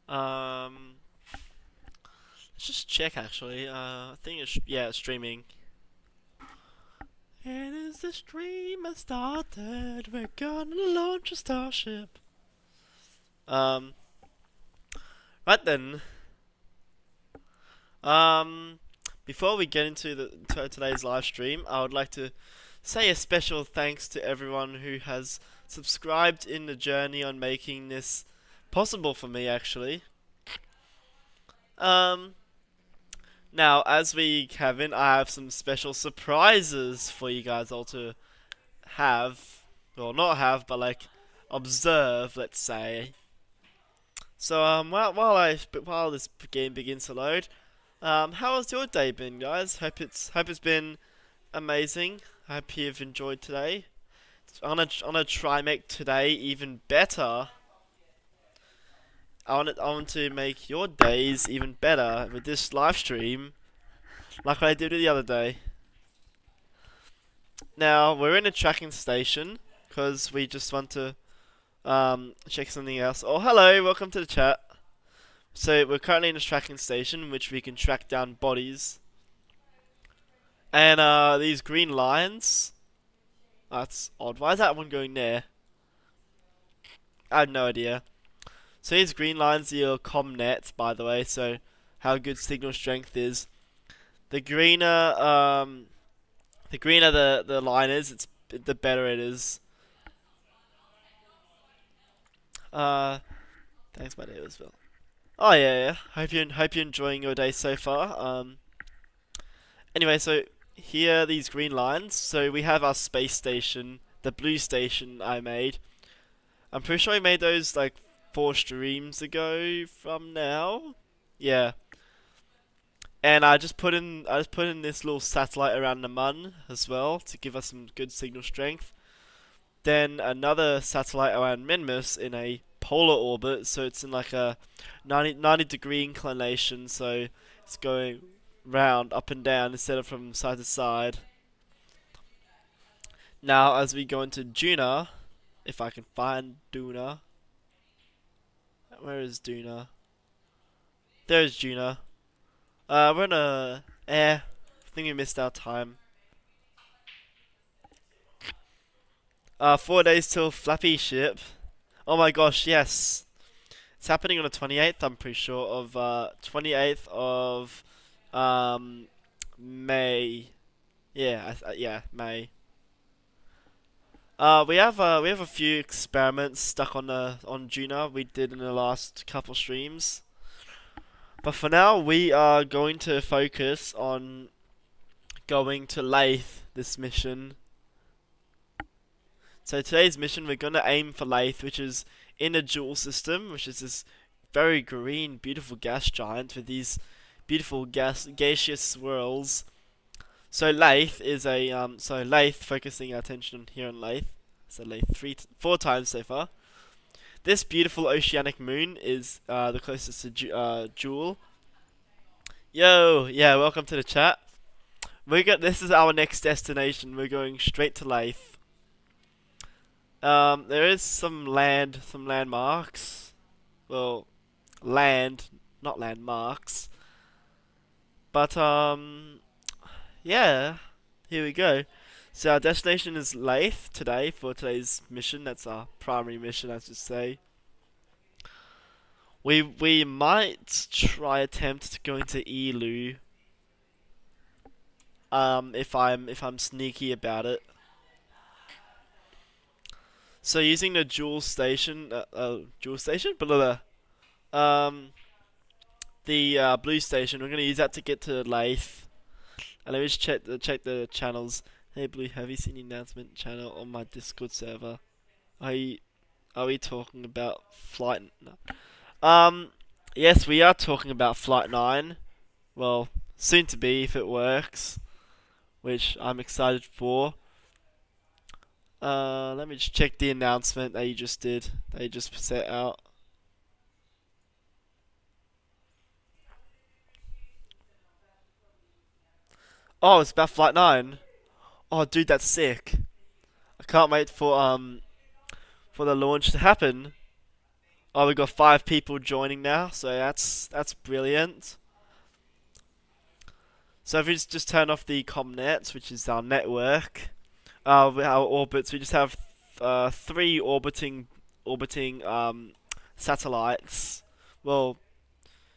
Let's just check actually. I think it's streaming. It is the stream has started. We're gonna launch a starship. Um, right then. Um, Before we get into today's live stream, I would like to say a special thanks to everyone who has subscribed in the journey on making this possible for me. Actually, um, now as we have in, I have some special surprises for you guys all to have, well, not have, but like observe, let's say. So while this game begins to load, how has your day been, guys? Hope it's been amazing. I hope you've enjoyed today. I'm gonna try make today even better. I want to make your days even better with this live stream, like I did the other day. Now we're in a tracking station because we just want to check something else. Oh, hello, welcome to the chat. So we're currently in a tracking station in which we can track down bodies. And these green lines. That's odd. Why is that one going there? I have no idea. So these green lines are your comnet, by the way. So how good signal strength is. The greener the line is, the better it is. Thanks, my dear, as well. Oh yeah. Hope you're enjoying your day so far. Anyway, so here are these green lines. So we have our space station, the blue station I made. I'm pretty sure I made those like 4 streams ago from now. Yeah. And I just put in this little satellite around the mun as well to give us some good signal strength. Then another satellite around Minmus in a polar orbit, so it's in like a 90 degree inclination, so it's going round up and down instead of from side to side. Now as we go into Duna, if I can find Duna. Where is Duna? There's Duna. We're in a I think we missed our time. 4 days till Flappy ship. Oh my gosh, yes. It's happening on the 28th, I'm pretty sure, of 28th of May. Yeah, yeah, May. We have a few experiments stuck on Juna we did in the last couple streams. But for now, we are going to focus on going to Lathe this mission. So today's mission, we're going to aim for Lathe, which is in a Joule system, which is this very green, beautiful gas giant with these beautiful gaseous swirls. So Lathe is so Lathe, focusing our attention here on Lathe. So Lathe 4 times so far. This beautiful oceanic moon is the closest to Joule. Yo, yeah, welcome to the chat. This is our next destination. We're going straight to Lathe. There is some landmarks. Well, not landmarks. But yeah, here we go. So our destination is Lathe today for today's mission. That's our primary mission, I should say. We might try attempt to go into Elu. If I'm sneaky about it. So using the Joule station, blah, the blue station, we're gonna use that to get to Lathe. And let me just check the channels. Hey Blue, have you seen the announcement channel on my Discord server? Are we talking about Flight? No. Yes, we are talking about Flight 9. Well, soon to be if it works, which I'm excited for. Let me just check the announcement that you just did. That you just set out. Oh, it's about Flight 9. Oh, dude, that's sick. I can't wait for the launch to happen. Oh, we got 5 people joining now, so that's brilliant. So if we just turn off the comnet, which is our network, our orbits, we just have 3 orbiting satellites. Well,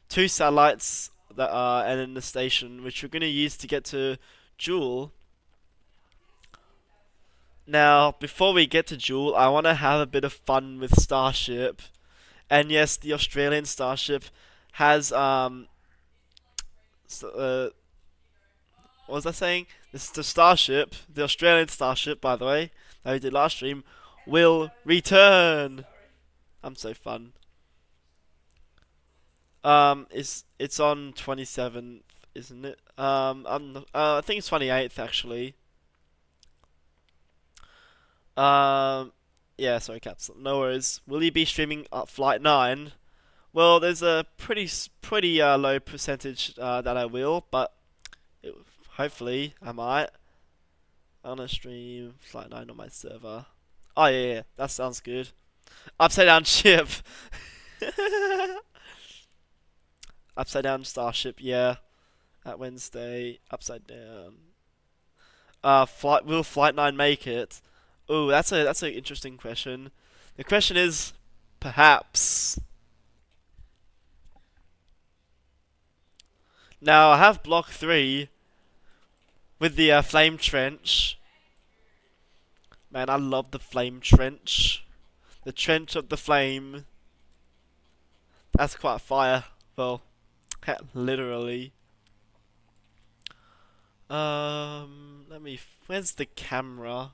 2 satellites that are and in the station, which we're going to use to get to Joule. Now, before we get to Joule, I want to have a bit of fun with Starship. And yes, the Australian Starship has what was I saying? This is the Starship, the Australian Starship, by the way, that we did last stream, will return. I'm so fun. It's on 27th, isn't it? I think it's 28th actually. Um, yeah, sorry, Caps. No worries. Will you be streaming Flight 9? Well, there's a pretty low percentage that I will, but it, hopefully I might. I'm gonna stream Flight 9 on my server. Oh yeah, that sounds good. Upside down ship. Upside down starship, yeah. At Wednesday, upside down. Will Flight 9 make it? Ooh, that's an interesting question. The question is, perhaps. Now I have block 3 with the flame trench. Man, I love the flame trench. The trench of the flame. That's quite fire. Well, literally. Let me. Where's the camera?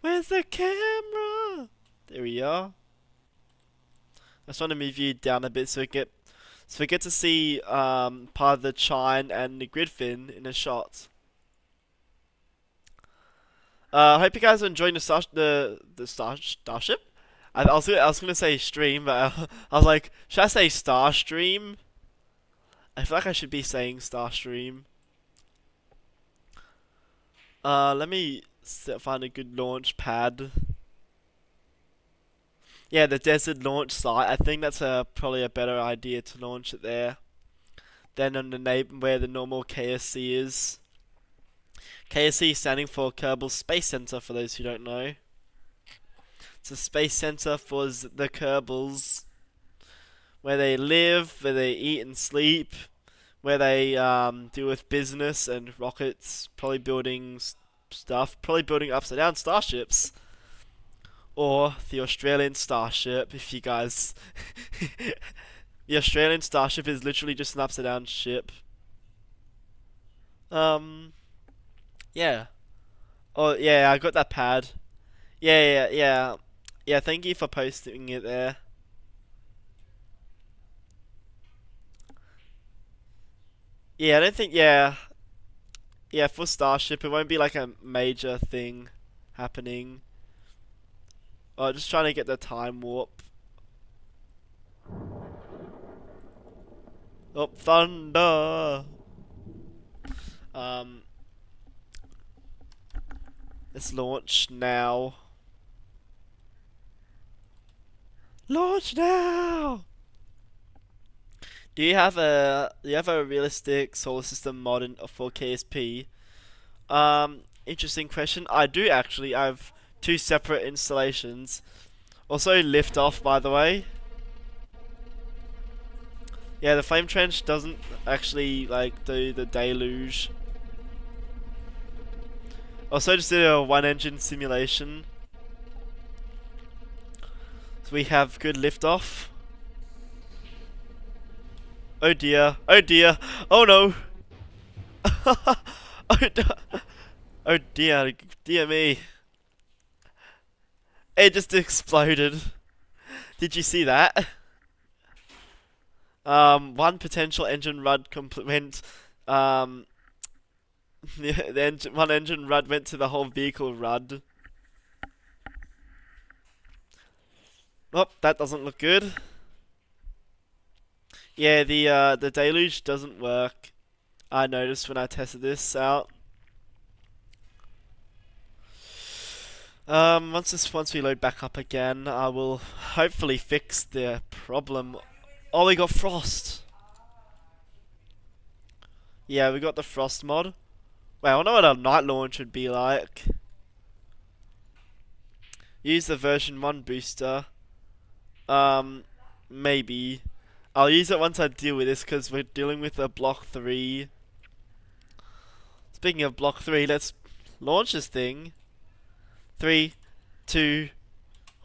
Where's the camera? There we are. I just want to move you down a bit so we get to see part of the chine and the grid fin in a shot. I hope you guys are enjoying Starship. I was gonna say stream, but I was like, should I say Star Stream? I feel like I should be saying Star Stream. Let me find a good launch pad. Yeah, the desert launch site. I think that's probably a better idea to launch it there than on the where the normal KSC is. KSC standing for Kerbal Space Center, for those who don't know. It's a space center for the Kerbals, where they live, where they eat and sleep, where they deal with business and rockets, probably building stuff, probably building upside down starships. Or the Australian Starship, if you guys... The Australian Starship is literally just an upside down ship. Yeah. Oh, yeah, I got that pad. Yeah. Yeah, thank you for posting it there. Yeah, I don't think, yeah. Yeah, for Starship, it won't be like a major thing happening. Oh, just trying to get the time warp. Oh, thunder! Let's launch now. Launch now! Do you have a realistic solar system mod for KSP? Interesting question. I do actually. I have 2 separate installations. Also, lift off, by the way. Yeah, the flame trench doesn't actually like do the deluge. Also, just did a 1-engine simulation. So we have good liftoff. Oh dear! Oh dear! Oh no! Oh dear! Dear me! It just exploded. Did you see that? One potential engine rud went. One engine rud went to the whole vehicle rud. Oh, that doesn't look good. Yeah, the deluge doesn't work. I noticed when I tested this out. Once we load back up again, I will hopefully fix the problem. Oh, we got frost. Yeah, we got the frost mod. Wait, I wonder what a night launch would be like. Use the version 1 booster. Um, maybe. I'll use it once I deal with this because we're dealing with a block 3. Speaking of block 3, let's launch this thing. 3, 2,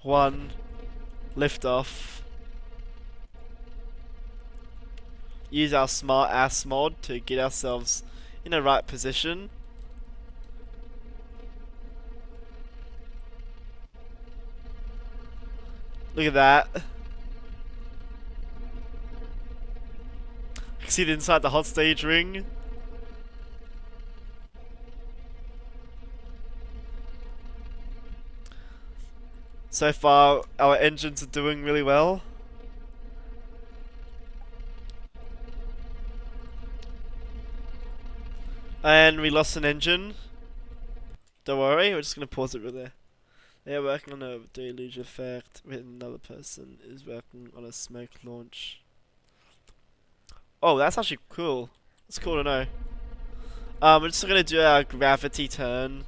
1, lift off. Use our smart ass mod to get ourselves in the right position. Look at that. You can see it inside the hot stage ring. So far, our engines are doing really well. And we lost an engine. Don't worry, we're just gonna pause it right there. They are working on a deluge effect with another person is working on a smoke launch. Oh, that's actually cool. That's cool to know. We're just gonna do our gravity turn.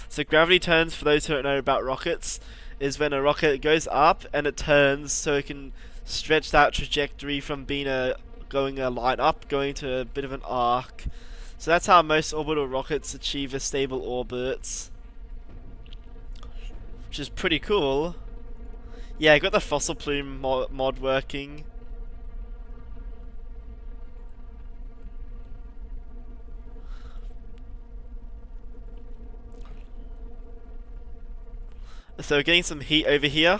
So gravity turns, for those who don't know about rockets, is when a rocket goes up and it turns so it can stretch that trajectory from being going a line up, going to a bit of an arc. So that's how most orbital rockets achieve a stable orbit, which is pretty cool. Yeah, I got the fossil plume mod working. So we're getting some heat over here.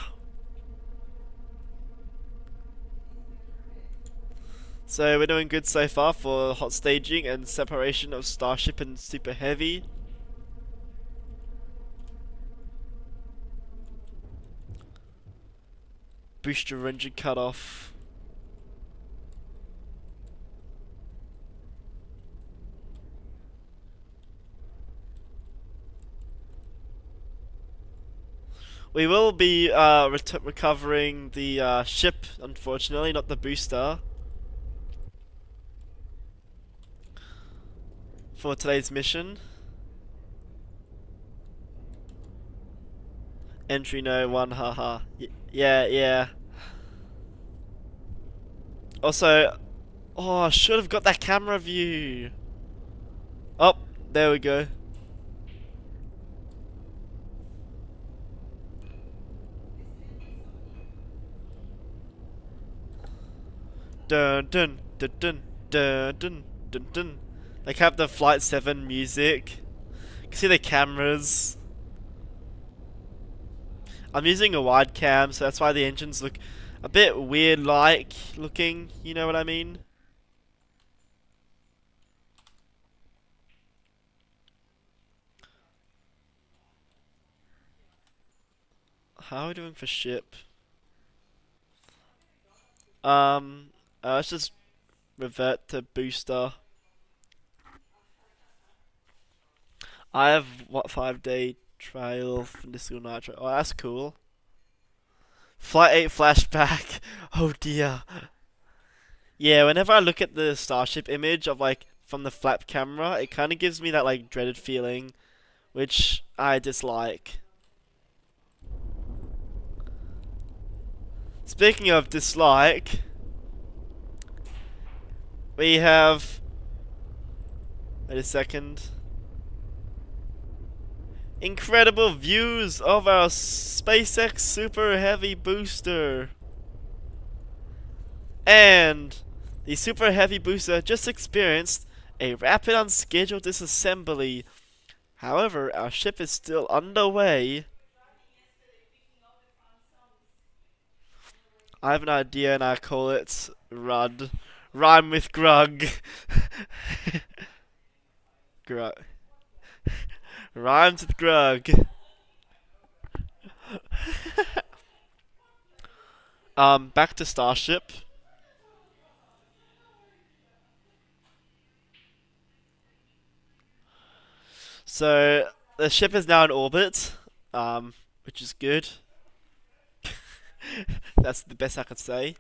So we're doing good so far for hot staging and separation of Starship and Super Heavy. Booster engine cut off. We will be recovering the ship, unfortunately, not the booster, for today's mission. Entry no one, haha. Yeah, yeah. Also, oh, I should have got that camera view. Oh, there we go. Dun dun dun dun dun dun dun dun. Like have the Flight 7 music. You can see the cameras. I'm using a wide cam, so that's why the engines look a bit weird like looking, you know what I mean? How are we doing for ship? Um, let's just revert to booster. I have what 5-day trial for Disco Nitro. Oh, that's cool. Flight 8 flashback. Oh dear. Yeah, whenever I look at the Starship image of like from the flap camera, it kind of gives me that like dreaded feeling, which I dislike. Speaking of dislike, we have. Wait a second. Incredible views of our SpaceX Super Heavy booster. And the Super Heavy booster just experienced a rapid unscheduled disassembly. However, our ship is still underway. I have an idea and I call it Rud. Rhyme with Grug. Grug. Rhymes with Grug. Back to Starship. So the ship is now in orbit. which is good. That's the best I could say.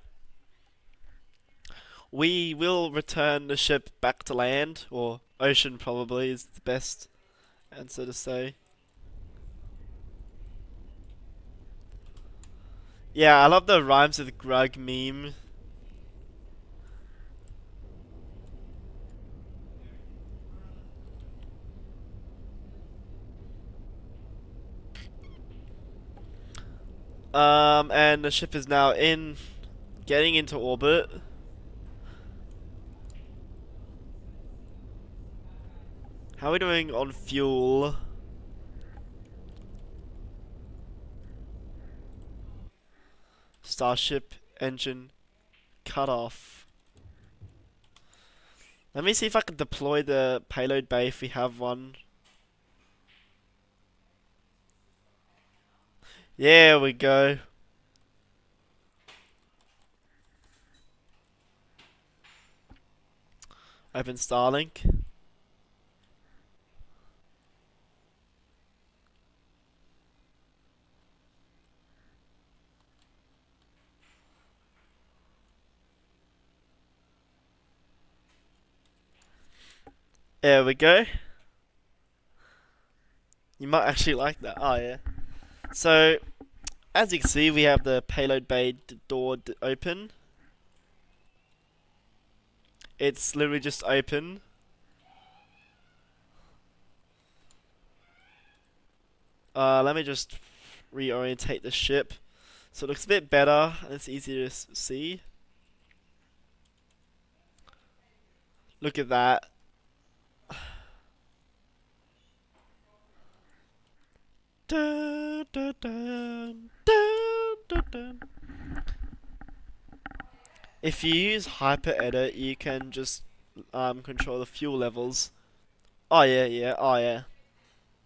We will return the ship back to land, or ocean probably is the best answer to say. Yeah, I love the rhymes with Grug meme. And the ship is now getting into orbit. How are we doing on fuel? Starship engine cut off. Let me see if I can deploy the payload bay if we have one. There we go. Open Starlink. There we go. You might actually like that. Oh yeah. So, as you can see, we have the payload bay door open. It's literally just open. Let me just reorientate the ship so it looks a bit better and it's easier to see. Look at that. Dun, dun, dun, dun, dun, dun. If you use hyper edit, you can just control the fuel levels. Oh yeah, yeah, oh yeah.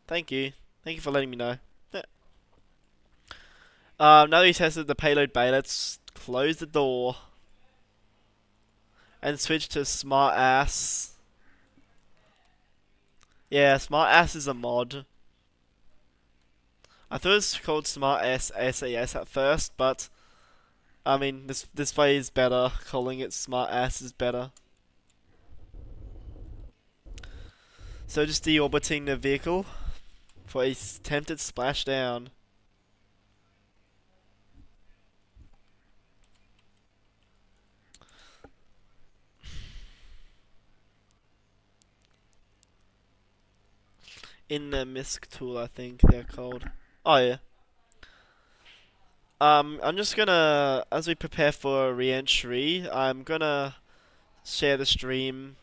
Thank you for letting me know. Yeah. Now that we tested the payload bay, let's close the door and switch to Smart Ass. Yeah, Smart Ass is a mod. I thought it was called Smart Ass SAS at first, but I mean this way is better. Calling it Smart Ass is better. So just deorbiting the vehicle for a attempted splashdown. In the misc tool, I think they're called. Oh yeah. I'm just gonna, as we prepare for re-entry, I'm gonna share the stream.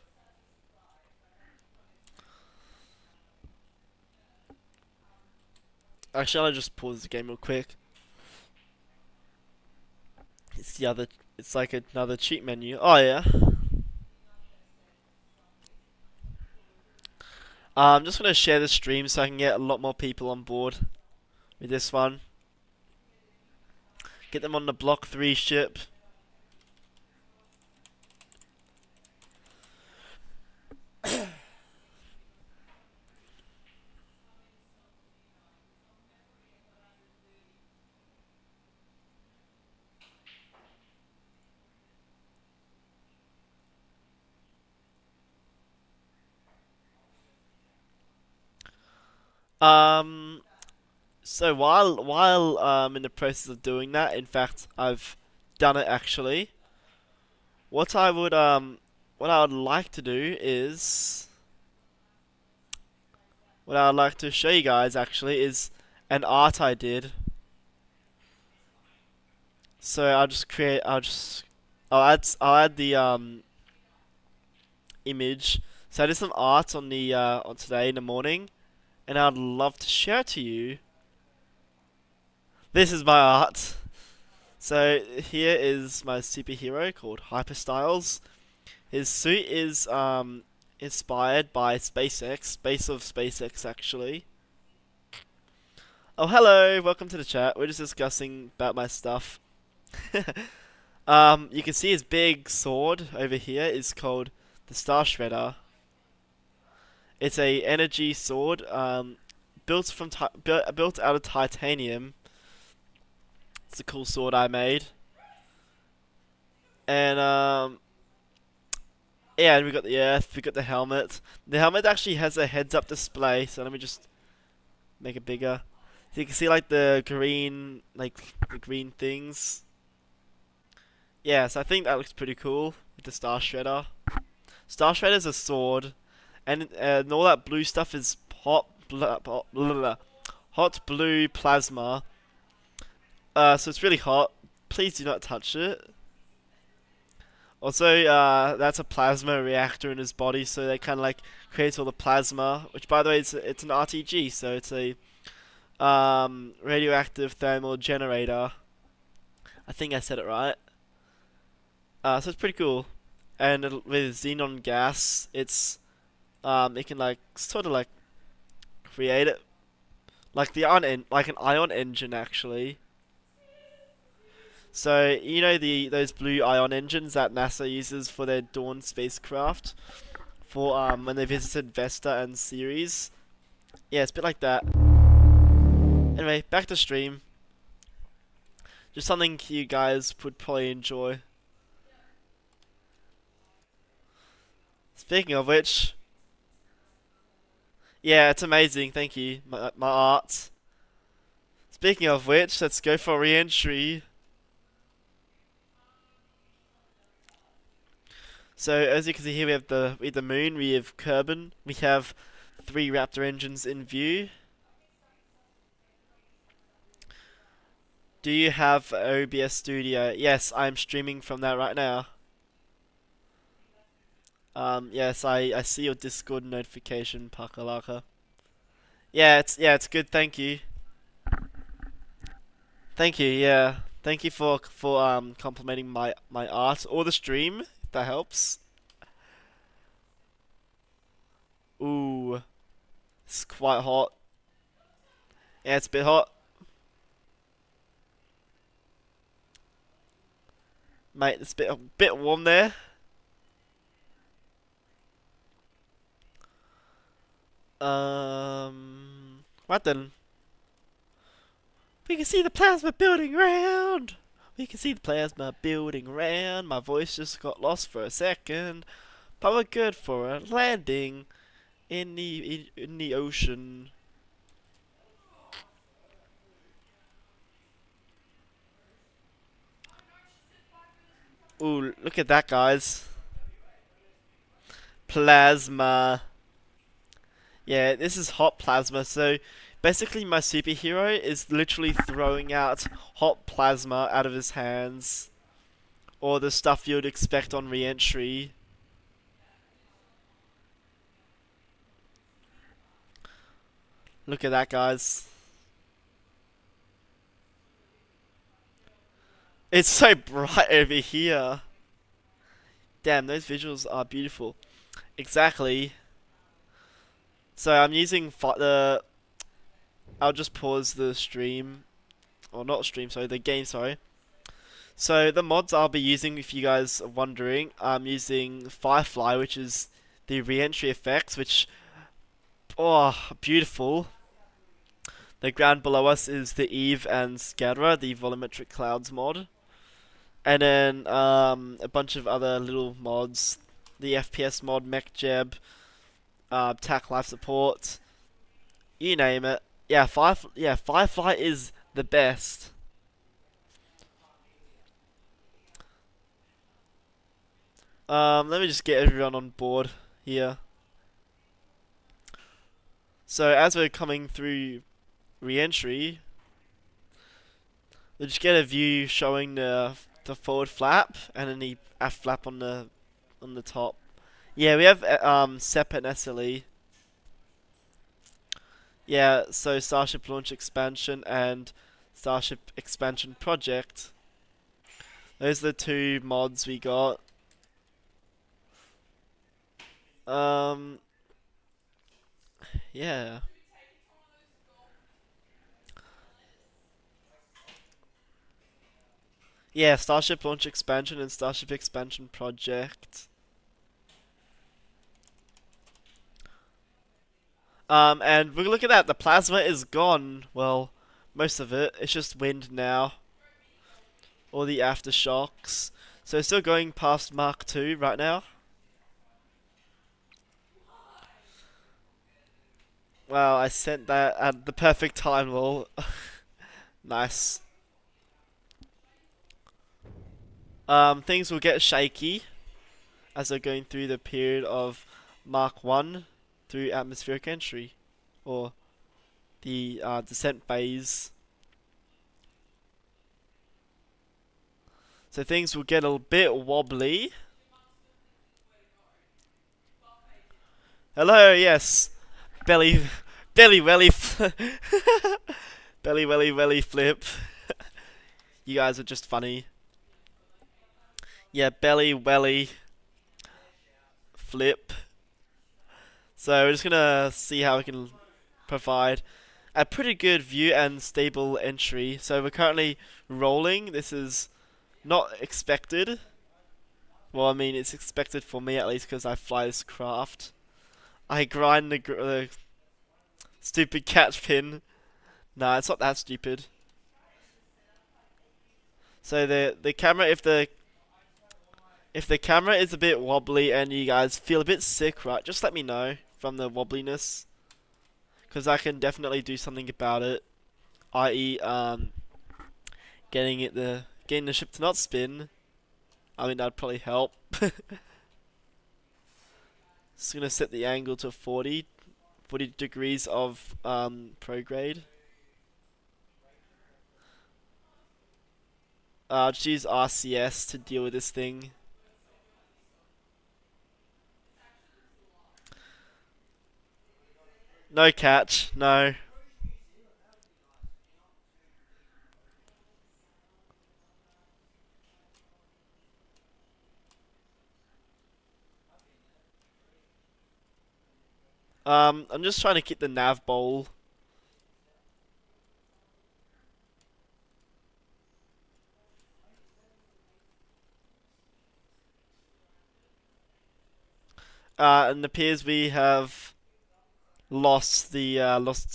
Actually, I'll just pause the game real quick. It's like another cheat menu. Oh yeah. I'm just gonna share the stream so I can get a lot more people on board with this one. Get them on the Block 3 ship. Um, so while in the process of doing that, in fact, I've done it actually. What I would what I would like to do is what I would like to show you guys actually is an art I did. So I'll add the image. So I did some art on the on today in the morning, and I'd love to share it to you. This is my art. So here is my superhero called Hyperstyles. His suit is inspired by SpaceX, base of SpaceX actually. Oh hello, welcome to the chat. We're just discussing about my stuff. You can see his big sword over here is called the Star Shredder. It's a energy sword, built out of titanium. It's a cool sword I made. And yeah, and we got the earth, we got the helmet. The helmet actually has a heads-up display, so let me just make it bigger. So you can see like the green things. Yeah, so I think that looks pretty cool with the Star Shredder. Star Shredder's a sword, and all that blue stuff is hot blue plasma. So it's really hot. Please do not touch it. Also, that's a plasma reactor in his body, so that kind of like creates all the plasma. Which, by the way, it's an RTG, so it's a radioactive thermal generator. I think I said it right. So it's pretty cool. And with xenon gas, it can like sort of like create it like like an ion engine actually. So you know those blue ion engines that NASA uses for their Dawn spacecraft for when they visited Vesta and Ceres. Yeah, it's a bit like that. Anyway, back to stream. Just something you guys would probably enjoy. Speaking of which, yeah, it's amazing. Thank you, my art. Speaking of which, let's go for re-entry. So as you can see here, we have the moon, we have Kerbin, we have 3 Raptor engines in view. Do you have OBS Studio? Yes, I'm streaming from that right now. Yes, I see your Discord notification, Pakalaka. Yeah, it's good. Thank you. Thank you. Yeah, thank you for complimenting my art or the stream. If that helps. Ooh, it's quite hot. Yeah, it's a bit hot. Mate, it's a bit warm there. Right then. We can see the plasma building around. We can see the plasma building around. My voice just got lost for a second, but we're good for a landing in the ocean. Ooh, look at that, guys. Plasma. Yeah, this is hot plasma. So basically, my superhero is literally throwing out hot plasma out of his hands, or the stuff you'd expect on re-entry. Look at that, guys. It's so bright over here. Damn, those visuals are beautiful. Exactly. So I'm using the. I'll just pause the stream, or not stream. Sorry, the game. Sorry. So the mods I'll be using, if you guys are wondering, I'm using Firefly, which is the re-entry effects, which beautiful. The ground below us is the Eve and Scatterer, the volumetric clouds mod. And then a bunch of other little mods. The FPS mod, MechJeb, TAC life support, you name it. Yeah, Firefly is the best. Let me just get everyone on board here. So as we're coming through re-entry, we'll just get a view showing the forward flap and then the aft flap on the top. Yeah, we have SEP and SLE. Yeah, so Starship Launch Expansion and Starship Expansion Project. Those are the 2 mods we got. Yeah. Yeah, Starship Launch Expansion and Starship Expansion Project. And look at that. The plasma is gone. Well, most of it. It's just wind now. All the aftershocks. So still going past Mark 2 right now. Wow, I sent that at the perfect time, lol. Nice. Things will get shaky as they're going through the period of Mark 1 through atmospheric entry. Or the descent phase. So things will get a bit wobbly. Hello, yes. Belly, belly, welly, belly, welly, welly flip. You guys are just funny. Yeah, belly, welly, flip. So we're just gonna see how we can provide a pretty good view and stable entry. So we're currently rolling. This is not expected. Well, I mean, it's expected for me at least because I fly this craft. I grind the stupid catch pin. Nah, it's not that stupid. So the camera, if the camera is a bit wobbly and you guys feel a bit sick, right, just let me know from the wobbliness, because I can definitely do something about it. I.e., getting the ship to not spin. I mean, that'd probably help. Just gonna set the angle to 40 degrees of prograde. Just use RCS to deal with this thing. No catch, no. I'm just trying to keep the nav bowl. And it appears we have lost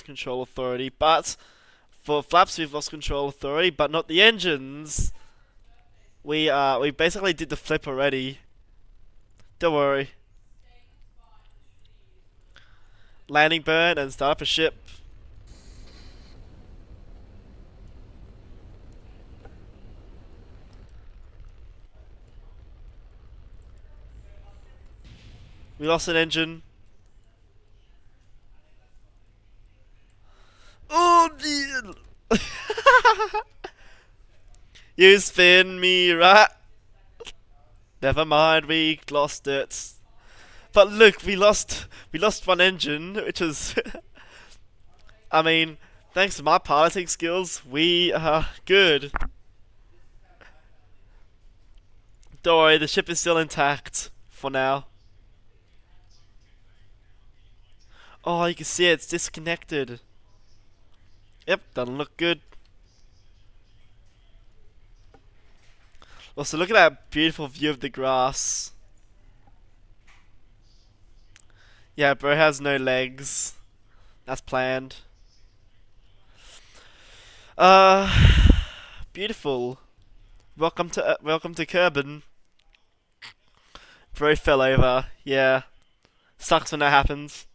control authority, but for flaps we've lost control authority, but not the engines. We basically did the flip already. Don't worry. Landing burn and start up a ship. We lost an engine. Oh dear. You spin me right. Never mind, we lost it. But look, we lost one engine, which is I mean, thanks to my piloting skills, we are good. Don't worry, the ship is still intact for now. Oh, you can see it, it's disconnected. Yep, doesn't look good. Also, look at that beautiful view of the grass. Yeah, bro has no legs. That's planned. Uh, beautiful. Welcome to Kerbin. Bro fell over. Yeah, sucks when that happens.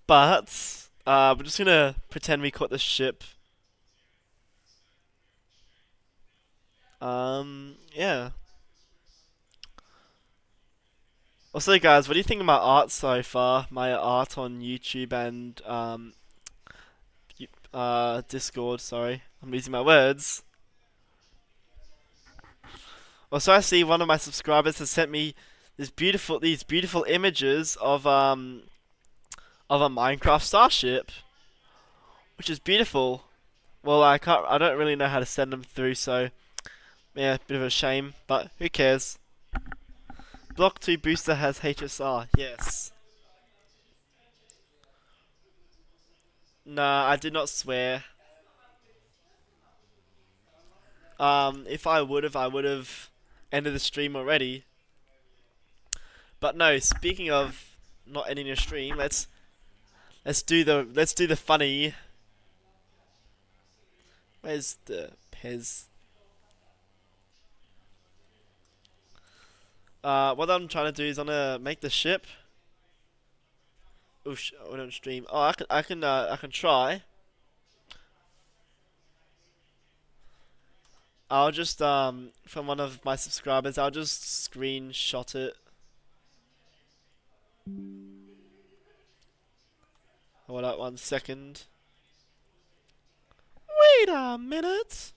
But we're just gonna pretend we caught the ship. Yeah. Also, guys, what do you think of my art so far? My art on YouTube and Discord. Sorry, I'm losing my words. Also, I see one of my subscribers has sent me these beautiful images of a Minecraft starship, which is beautiful. Well, I don't really know how to send them through, so yeah, bit of a shame, but who cares? Block 2 booster has HSR, yes. Nah, I did not swear. If I would have ended the stream already. But no, speaking of not ending your stream. Let's do the funny. Where's the Pez? What I'm trying to do is I'm gonna make the ship. Oh, we don't stream. Oh, I can try. I'll just from one of my subscribers, I'll just screenshot it. Hold up 1 second. Wait a minute.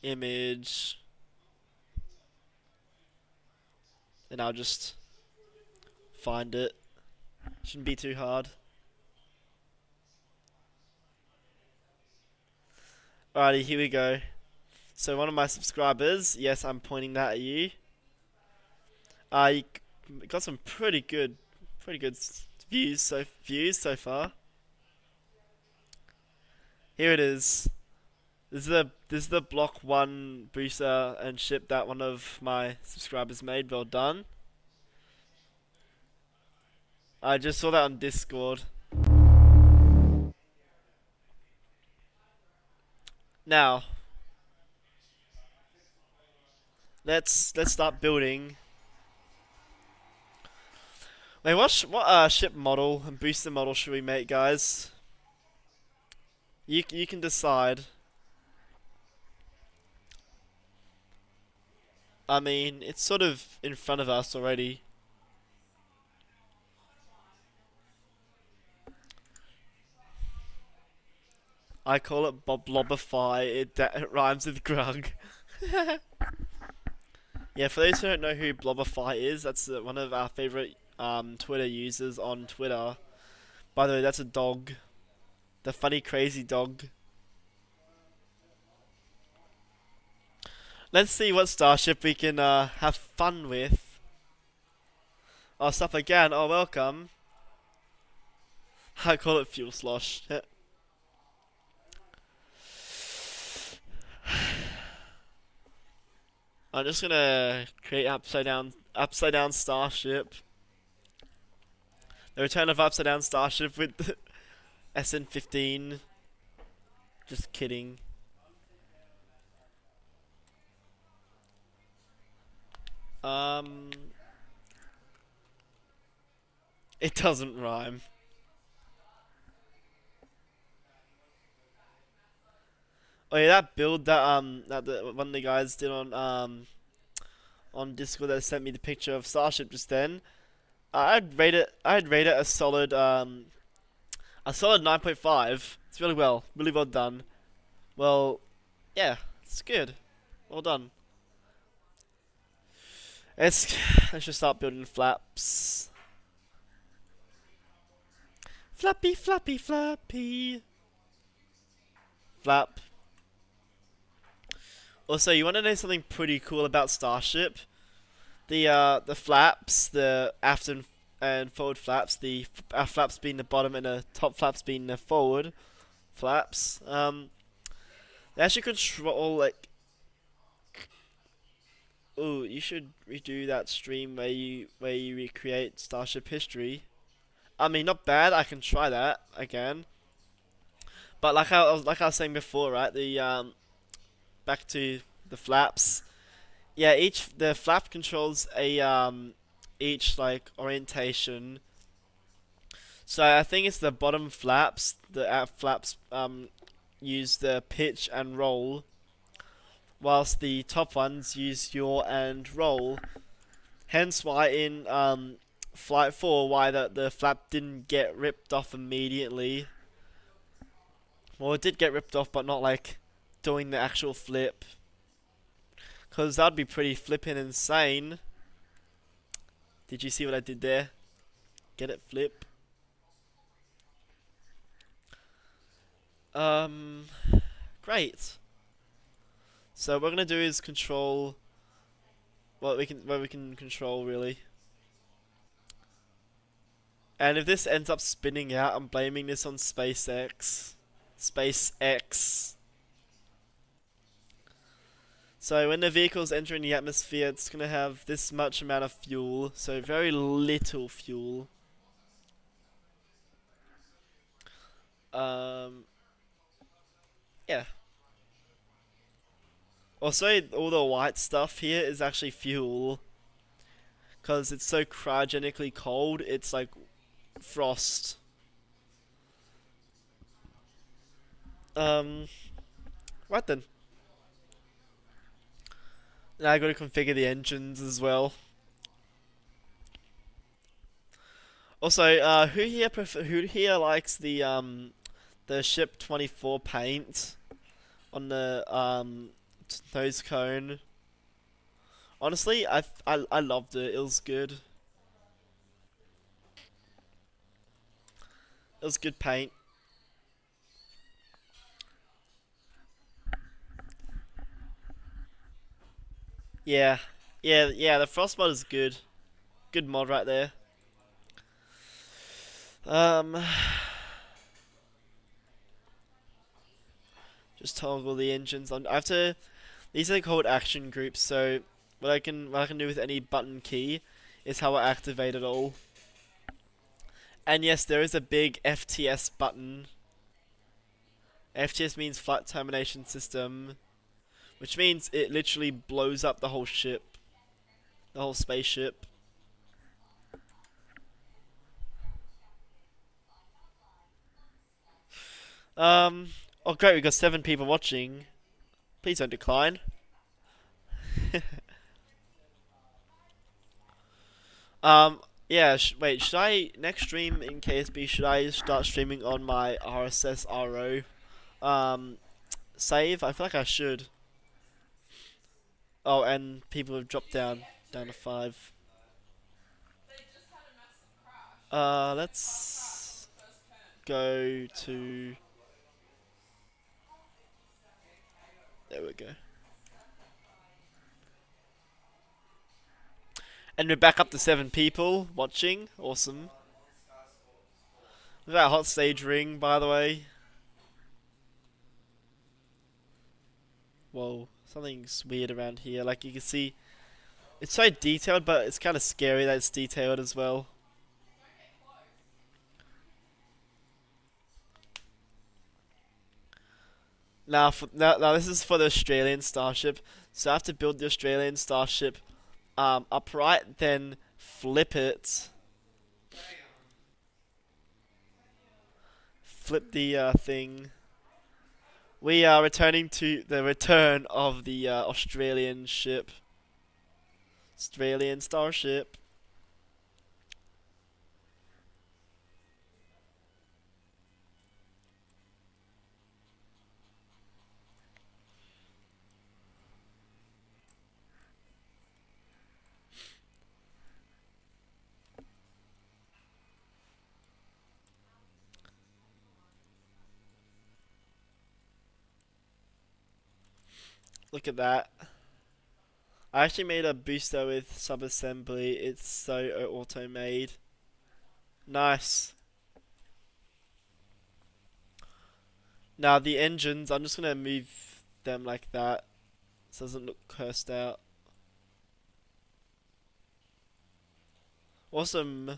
Image. And I'll just find it. Shouldn't be too hard. Alrighty, here we go. So one of my subscribers, yes, I'm pointing that at you. You got some pretty good views so far. Here it is. This is the block 1 booster and ship that one of my subscribers made. Well done. I just saw that on Discord. Now, let's start building. Wait, what ship model and booster model should we make, guys? You can decide. I mean, it's sort of in front of us already. I call it Boblobify. It rhymes with Grug. Yeah, for those who don't know who Blobify is, that's one of our favorite Twitter users on Twitter. By the way, that's a dog. The funny crazy dog. Let's see what starship we can have fun with. Oh, stop again. Oh, welcome. I call it Fuel Slosh. I'm just gonna create upside down starship. The return of upside down starship with the SN15. Just kidding. It doesn't rhyme. Oh yeah, that build that one of the guys did on Discord that sent me the picture of Starship just then. I'd rate it a solid 9.5. It's really well done. Well, yeah, it's good. Well done. Let's just start building flaps. Flappy, flappy, flappy. Flap. Also, you want to know something pretty cool about Starship? The flaps, the aft and forward flaps, the flaps being the bottom and the top flaps being the forward flaps. They actually control like. Ooh, you should redo that stream where you recreate Starship history. I mean, not bad. I can try that again. But like I was saying before, right? Back to the flaps. Yeah, the flap controls each like orientation. So I think it's the bottom flaps. The flaps use the pitch and roll, whilst the top ones use yaw and roll. Hence why in Flight 4, why the flap didn't get ripped off immediately. Well, it did get ripped off, but not like doing the actual flip. Because that'd be pretty flippin' insane. Did you see what I did there? Get it? Flip. Great. So what we're gonna do is control what we can control really. And if this ends up spinning out, I'm blaming this on SpaceX. SpaceX. So when the vehicle's entering the atmosphere, it's gonna have this much amount of fuel. So very little fuel. Um, yeah. Also, all the white stuff here is actually fuel, because it's so cryogenically cold. It's like frost. Um, right then. Now I gotta configure the engines as well. Also, who here likes the ship 24 paint on the nose cone? Honestly, I loved it. It was good. It was good paint. Yeah, yeah. The frost mod is good. Good mod right there. Um, just toggle the engines on. I have to. These are called action groups. So what I can do with any button key is how I activate it all. And yes, there is a big FTS button. FTS means Flight Termination System, which means it literally blows up the whole ship, the whole spaceship. Um, oh great, we got 7 people watching. Please don't decline. Um, yeah. Wait, should I next stream in KSB? Should I start streaming on my RSS save? I feel like I should. Oh, and people have dropped down to 5. Let's go to. There we go. And we're back up to 7 people watching. Awesome. Look at that hot stage ring, by the way. Whoa, something's weird around here. Like you can see, it's so detailed, but it's kind of scary that it's detailed as well. Now this is for the Australian Starship. So I have to build the Australian Starship upright, then flip it. Flip the thing. We are returning to the return of the Australian ship. Australian Starship. Look at that. I actually made a booster with sub-assembly. It's so auto-made. Nice. Now the engines, I'm just gonna move them like that, so it doesn't look cursed out. Awesome.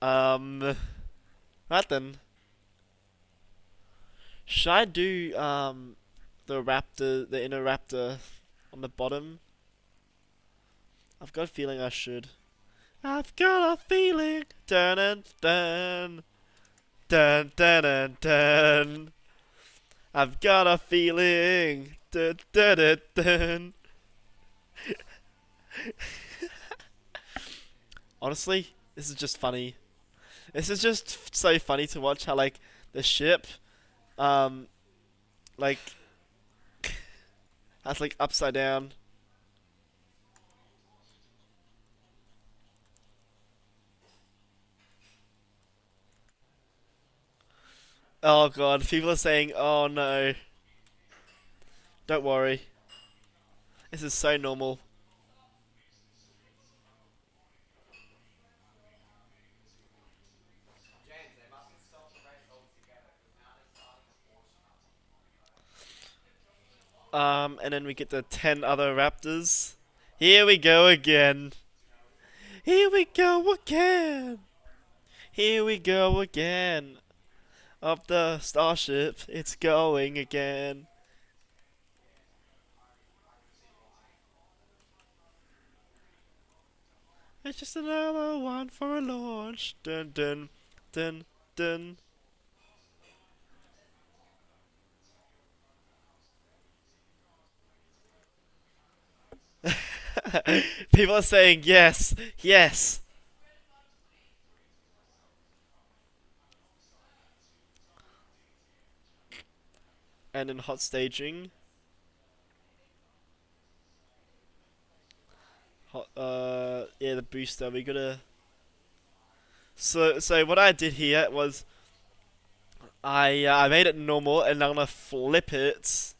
Right then. Should I do the inner raptor on the bottom? I've got a feeling I should. I've got a feeling. Dun dun dun dun dun dun dun. I've got a feeling. Dun dun dun dun. Honestly, this is just funny. This is just so funny to watch how like the ship, um, like that's like upside down. Oh god, people are saying, "Oh no, don't worry, this is so normal." And then we get the 10 other raptors. Here we go again. Here we go again. Here we go again. Up the starship, it's going again. It's just another one for a launch. Dun dun dun dun. People are saying yes, yes. And in hot staging, yeah, the booster. We gotta. So what I did here was I made it normal, and I'm gonna flip it.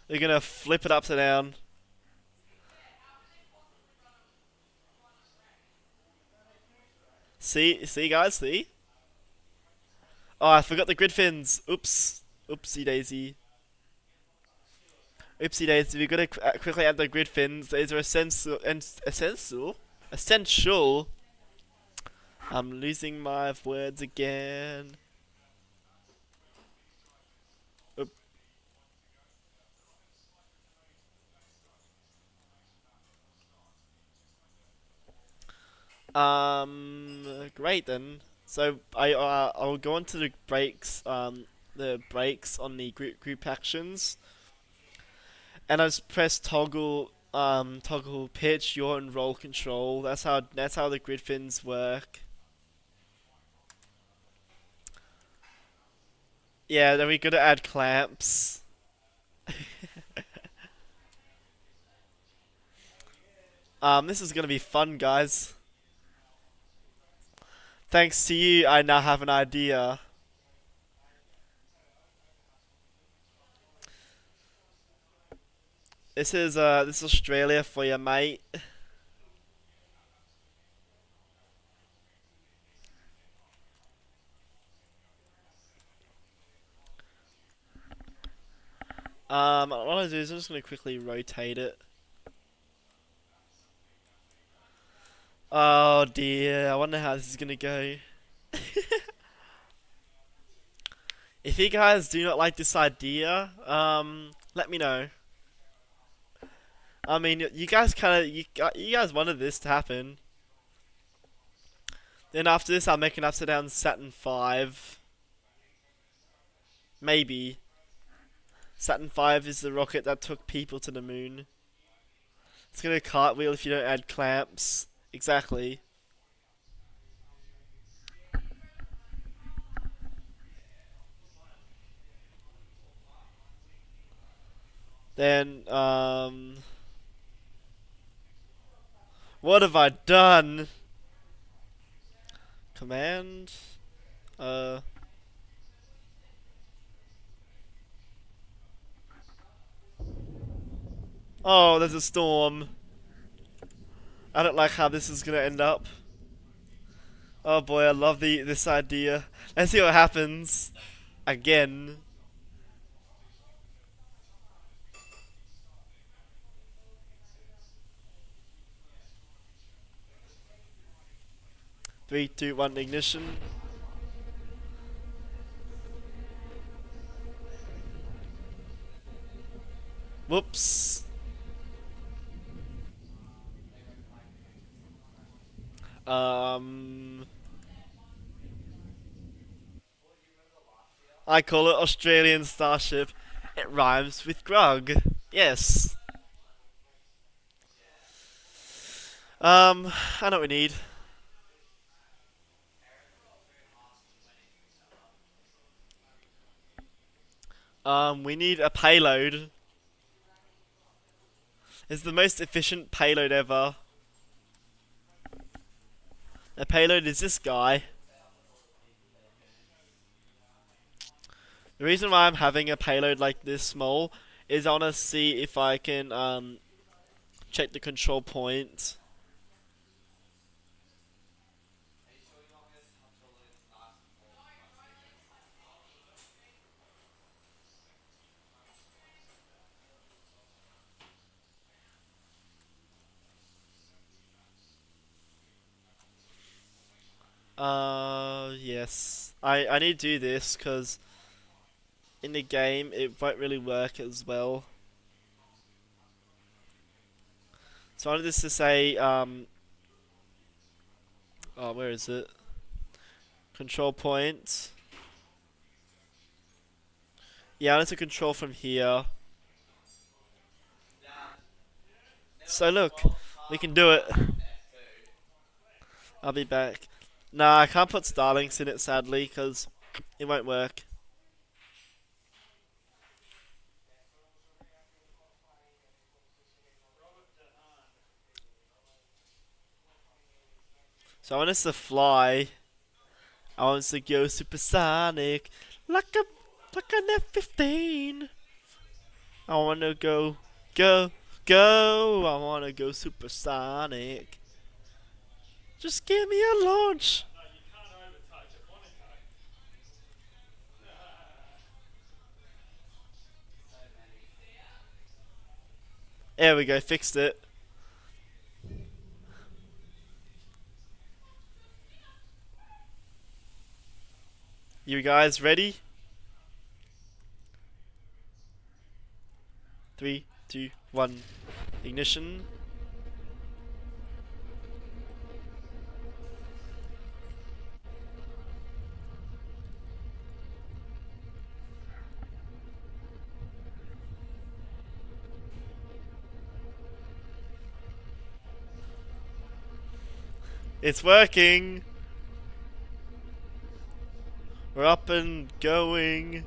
We're gonna flip it upside down. See, guys, see. Oh, I forgot the grid fins. Oops, oopsie daisy. Oopsie daisy. We gotta quickly add the grid fins. These are essential. I'm losing my words again. Oop. Great then. So I'll go on to the brakes on the group actions, and I just press toggle pitch, yaw, and roll control. That's how the grid fins work. Yeah, then we gotta add clamps. This is gonna be fun, guys. Thanks to you, I now have an idea. This is Australia for you, mate. What I do is I'm just gonna quickly rotate it. Oh dear, I wonder how this is gonna go. If you guys do not like this idea, let me know. I mean, you guys you guys wanted this to happen. Then after this, I'll make an upside down Saturn V. Maybe. Saturn V is the rocket that took people to the moon. It's gonna cartwheel if you don't add clamps. Exactly. Then, what have I done? Command, uh, oh, there's a storm. I don't like how this is gonna end up. Oh boy, I love this idea. Let's see what happens. Again. 3, 2, 1, ignition. Whoops. I call it Australian Starship. It rhymes with grug. Yes. I know what we need. We need a payload. It's the most efficient payload ever. The payload is this guy. The reason why I'm having a payload like this small is I want to see if I can check the control point. Yes. I need to do this because in the game it won't really work as well. So I wanted this to say, oh, where is it? Control point. Yeah, I want to control from here. So look, we can do it. I'll be back. Nah, I can't put Starlinks in it sadly because it won't work. So I want us to fly. I want us to go supersonic, like a like an F-15. I want to go, go. I want to go supersonic. Just give me a launch. There we go, fixed it. You guys ready? 3, 2, 1. Ignition. It's working. We're up and going.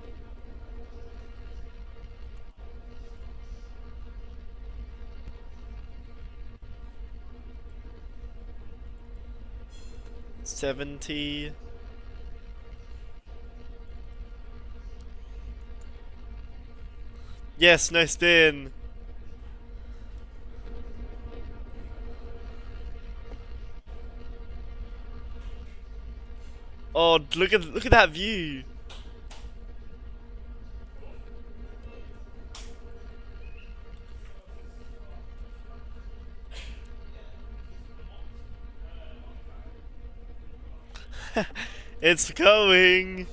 $70. Yes, no spin. Oh, look at that view. It's going.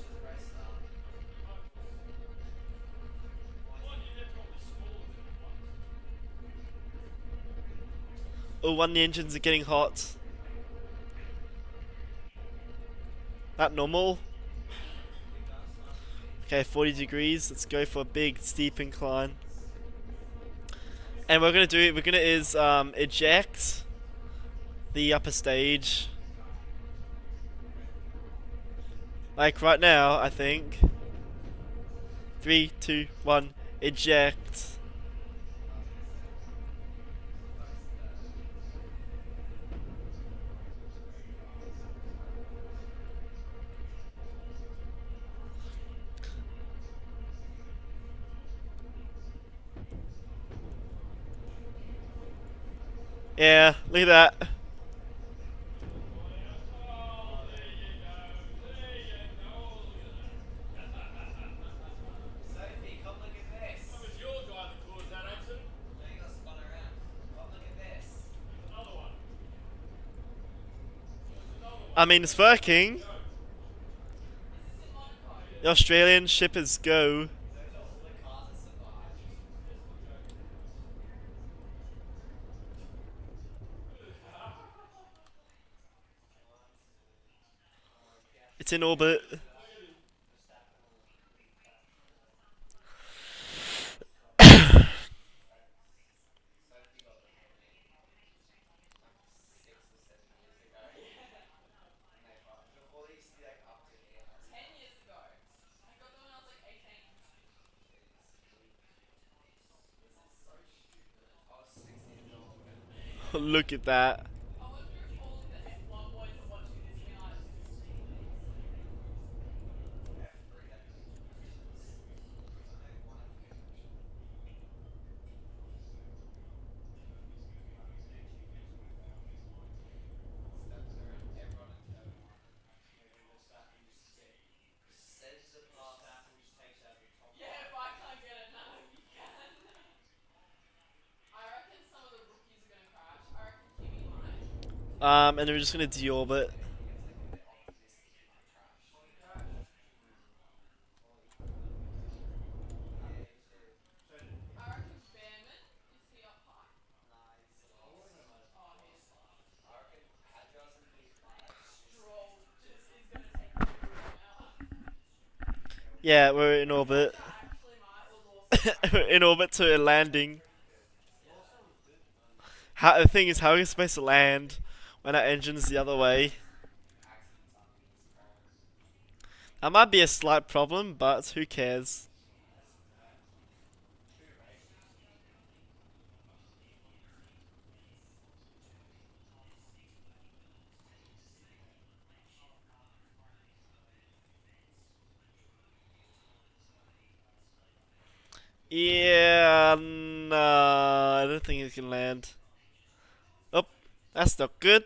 Oh, one of the engines are getting hot. That normal? Okay, 40 degrees. Let's go for a big steep incline. And we're gonna eject the upper stage. Like right now, I think. 3, 2, 1, eject. Yeah, look at that. I mean, it's working. The Australian ship is go. It's in orbit. Look at that. And then we're just gonna deorbit. Yeah, we're in orbit. In orbit to a landing. How the thing is, how are you supposed to land when our engine's the other way? That might be a slight problem, but who cares? Yeah, no, I don't think it can land. Oh, that's not good.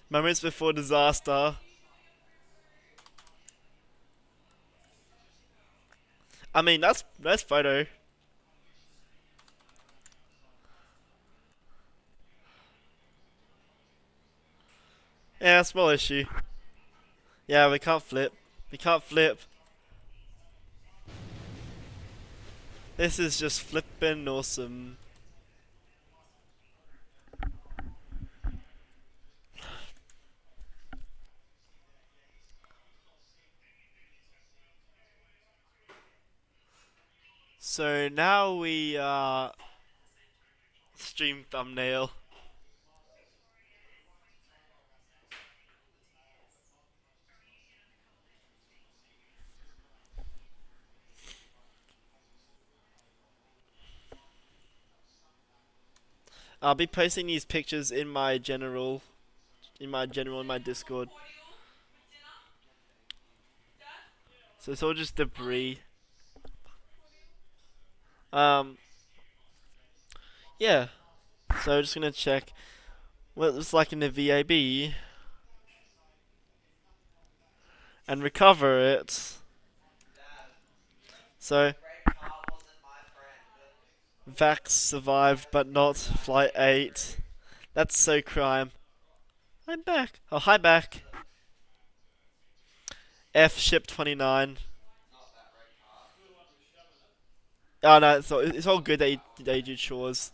Moments before disaster. I mean, that's photo. Yeah, small issue. Yeah, we can't flip. We can't flip. This is just flippin' awesome. So now we stream thumbnail. I'll be posting these pictures in my in my Discord. So it's all just debris. Um, yeah. So just gonna check what it looks like in the VAB and recover it. So Vax survived, but not flight 8. That's so crime. I'm back. Oh, hi back. F ship 29. Oh no, it's all good that you do chores.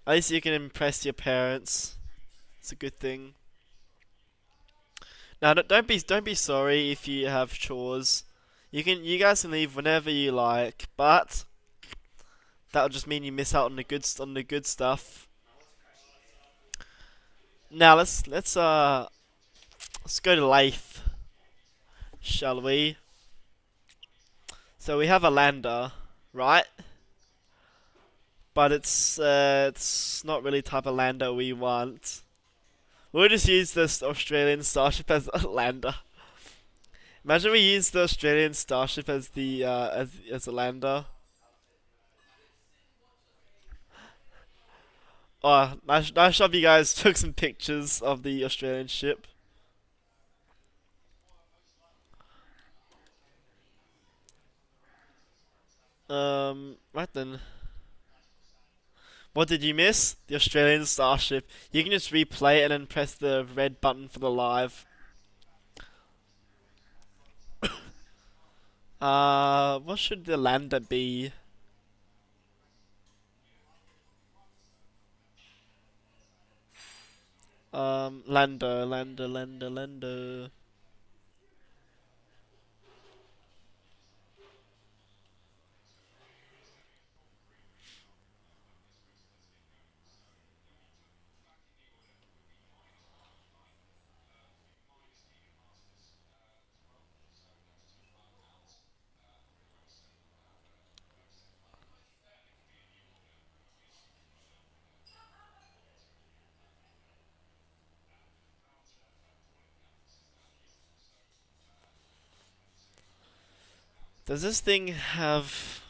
At least you can impress your parents. It's a good thing. Now don't be sorry if you have chores. You guys can leave whenever you like, but that'll just mean you miss out on the good stuff. Now let's go to Leith, shall we? So we have a lander, right? But it's not really the type of lander we want. We'll just use this Australian Starship as a lander. Imagine we use the Australian Starship as the as a lander. Oh, nice job, you guys took some pictures of the Australian ship. Right then. What did you miss? The Australian Starship. You can just replay it and then press the red button for the live. What should the lander be? Lander. Does this thing have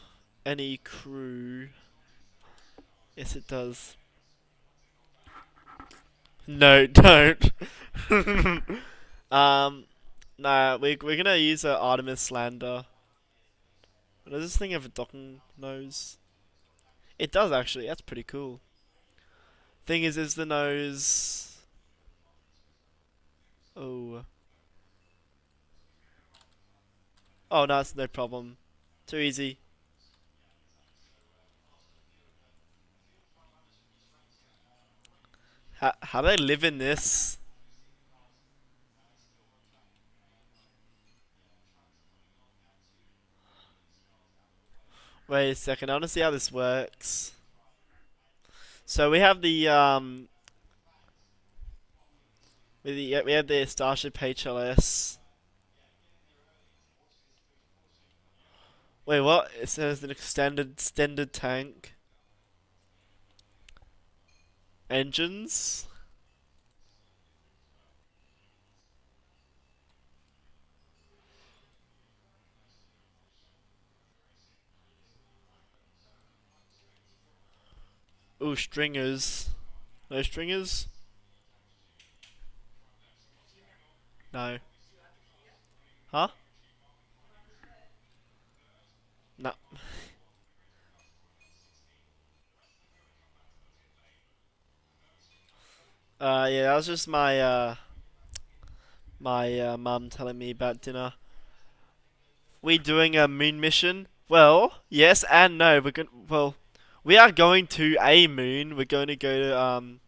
any crew? Yes, it does. No, don't. um, nah, we're gonna use a Artemis lander. Does this thing have a docking nose? It does actually. That's pretty cool. Thing is the nose? Oh, oh no, it's no problem. Too easy. How do they live in this? Wait a second, I want to see how this works. So we have we have the Starship HLS. Wait, what? It says an extended tank. Engines? Ooh, stringers. No stringers? No. Huh? No. Yeah, that was just my mum telling me about dinner. We doing a moon mission? Well, yes and no. We are going to a moon. We're going to go to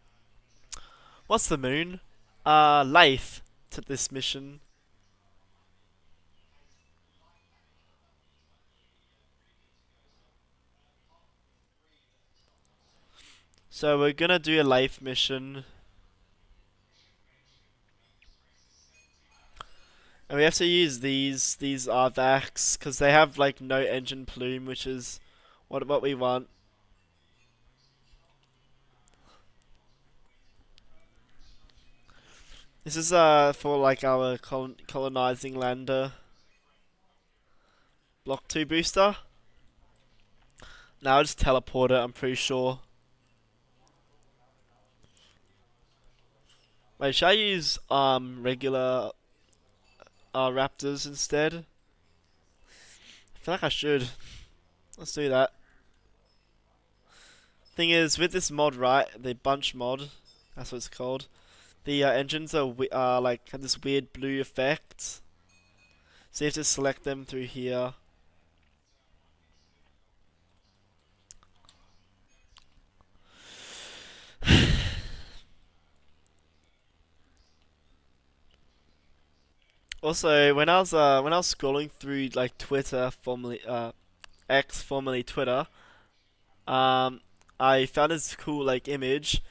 what's the moon? Lathe to this mission. So we're gonna do a Lathe mission, and we have to use these RVACs because they have like no engine plume, which is what we want. This is for like our colonizing lander. Block 2 booster. Now just teleport it, I'm pretty sure. Wait, should I use regular raptors instead? I feel like I should. Let's do that. Thing is, with this mod, right, the bunch mod, that's what it's called. The engines are like have this weird blue effect, so you have to select them through here. Also, when I was scrolling through like Twitter, formerly X, formerly Twitter, um, I found this cool like image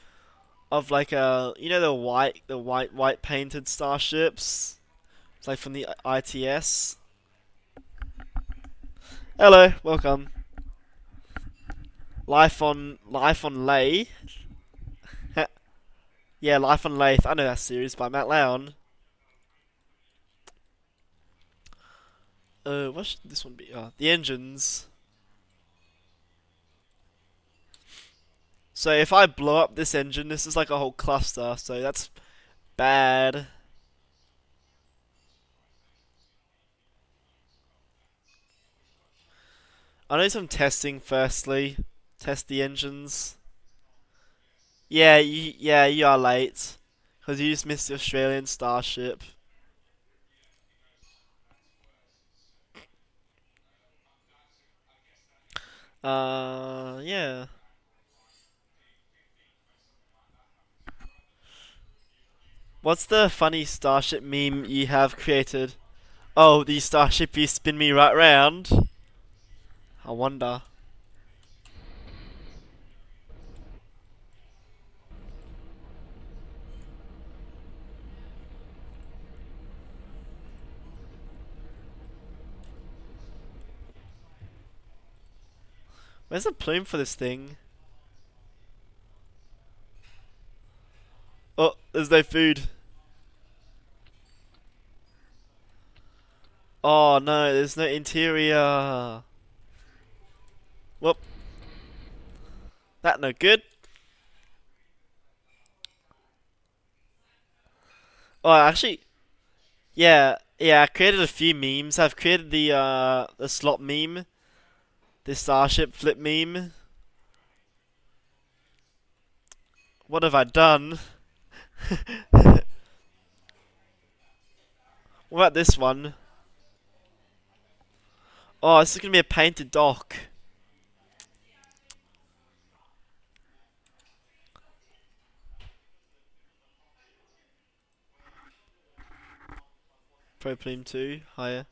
of like the white painted starships. It's like from the ITS. Hello, welcome. Life on Lay. Yeah, Life on Lathe. I know that series by Matt Leon. What should this one be? The engines. So if I blow up this engine, this is like a whole cluster. So that's bad. I know some testing firstly. Test the engines. Yeah, you are late. Because you just missed the Australian Starship. Yeah. What's the funny Starship meme you have created? Oh, the Starship you spin me right round. I wonder. Where's the plume for this thing? Oh, there's no food. Oh no, there's no interior. Whoop. That no good. Oh, actually, yeah. I created a few memes. I've created the slot meme, the starship flip meme. What have I done? What about this one? Oh, this is gonna be a painted dock. Propylene 2, higher.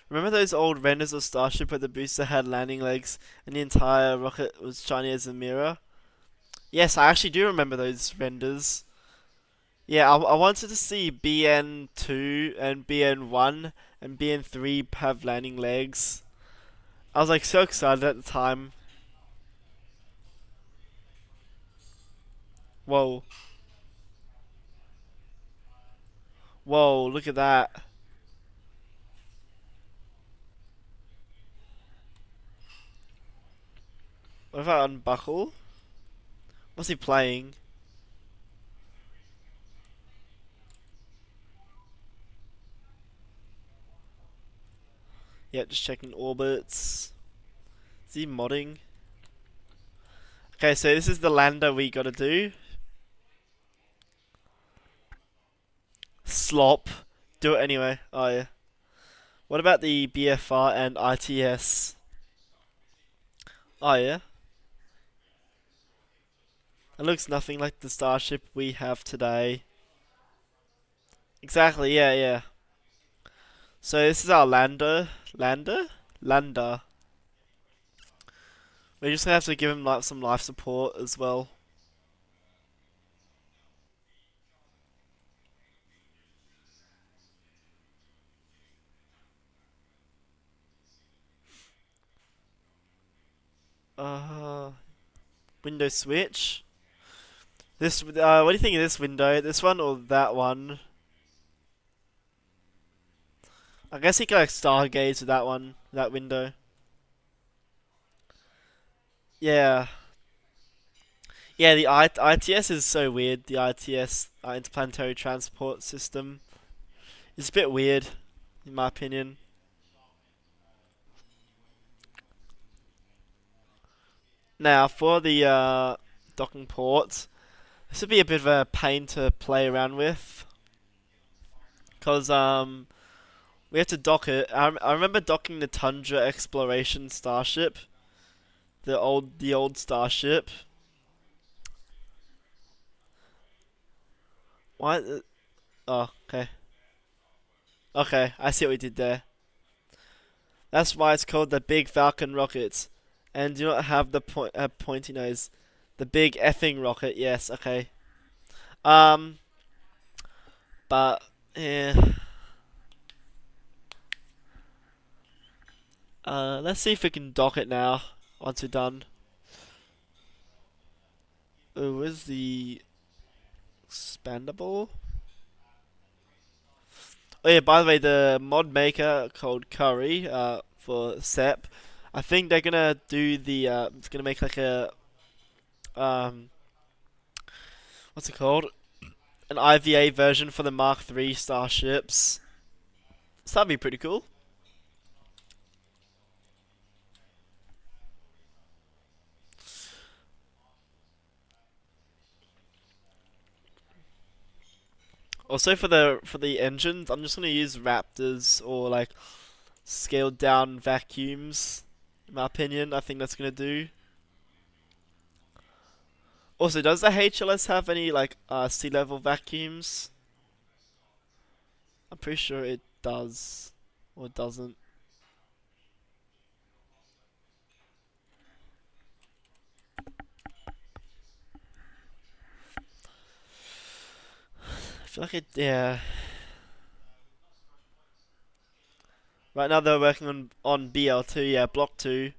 Remember those old renders of Starship where the booster had landing legs and the entire rocket was shiny as a mirror? Yes, I actually do remember those renders. Yeah, I wanted to see BN2 and BN1 and BN3 have landing legs. I was like so excited at the time. Whoa. Whoa, look at that. What if I unbuckle? What's he playing? Yeah, just checking orbits. Is he modding? Okay, so this is the lander we gotta do. Slop. Do it anyway. Oh yeah. What about the BFR and ITS? Oh yeah. It looks nothing like the starship we have today. Exactly, yeah, yeah. So this is our lander. Lander? Lander. We're just gonna have to give him like some life support as well. Uh, window switch. This. What do you think of this window? This one or that one? I guess he can like stargaze with that one, that window. Yeah, yeah. The ITS is so weird. The ITS, Interplanetary Transport System, it's a bit weird, in my opinion. Now for the docking port, this would be a bit of a pain to play around with, cause we have to dock it. I remember docking the Tundra Exploration Starship, the old Starship. Why? Oh, okay. Okay, I see what we did there. That's why it's called the Big Falcon rocket, and do not have the pointy nose. The big effing rocket. Yes. Okay. Um. But yeah. Let's see if we can dock it now. Once we're done. Oh, where's the expandable? Oh yeah. By the way, the mod maker called Curry. For SEP. I think they're gonna do the. It's gonna make like a. Um. What's it called? An IVA version for the Mark III starships. So that'd be pretty cool. Also for the engines, I'm just gonna use Raptors or like scaled down vacuums. In my opinion, I think that's gonna do. Also, does the HLS have any like sea level vacuums? I'm pretty sure it does, or it doesn't. I feel like it. Yeah. Right now they're working on BL2. Yeah, Block 2.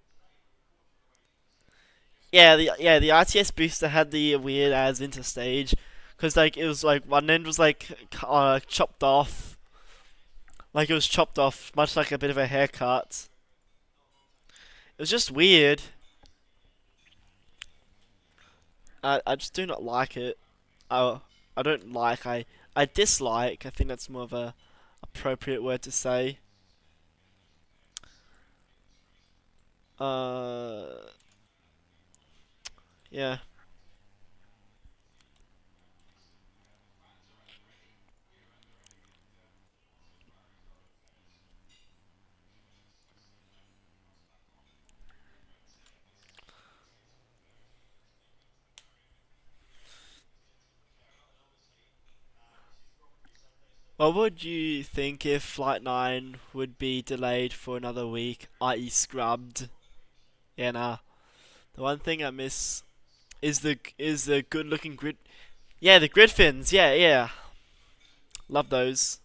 Yeah, the RTS booster had the weird as interstage, cause like it was like one end was like chopped off, like it was chopped off, much like a bit of a haircut. It was just weird. I just do not like it. I don't like. I dislike. I think that's more of a appropriate word to say. Uh, yeah. What would you think if Flight 9 would be delayed for another week, i.e. scrubbed? Yeah, nah. The one thing I miss is the good looking grid. Yeah, the grid fins. Yeah, yeah. Love those.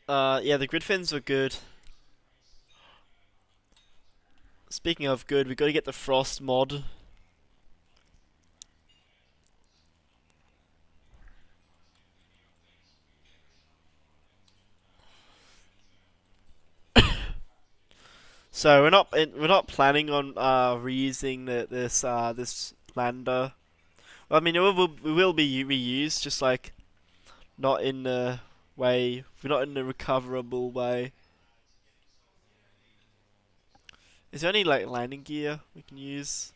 Yeah, the grid fins were good. Speaking of good, we got to get the frost mod. So we're not planning on reusing this lander. Well, I mean, we will be reused, just like not in the way, not in the recoverable way. Is there any like landing gear we can use?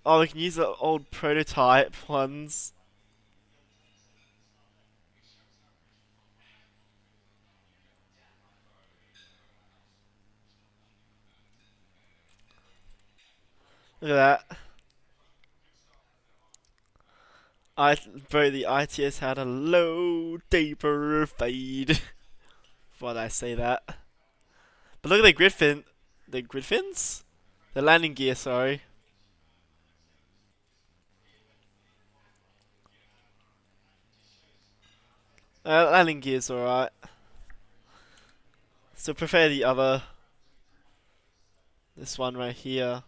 Oh, we can use the old prototype ones. Look at that. I Bro, the ITS had a low taper fade. Why did I say that? But look at the Griffins, the landing gear. Sorry, landing gear's alright. Still prefer the other, this one right here.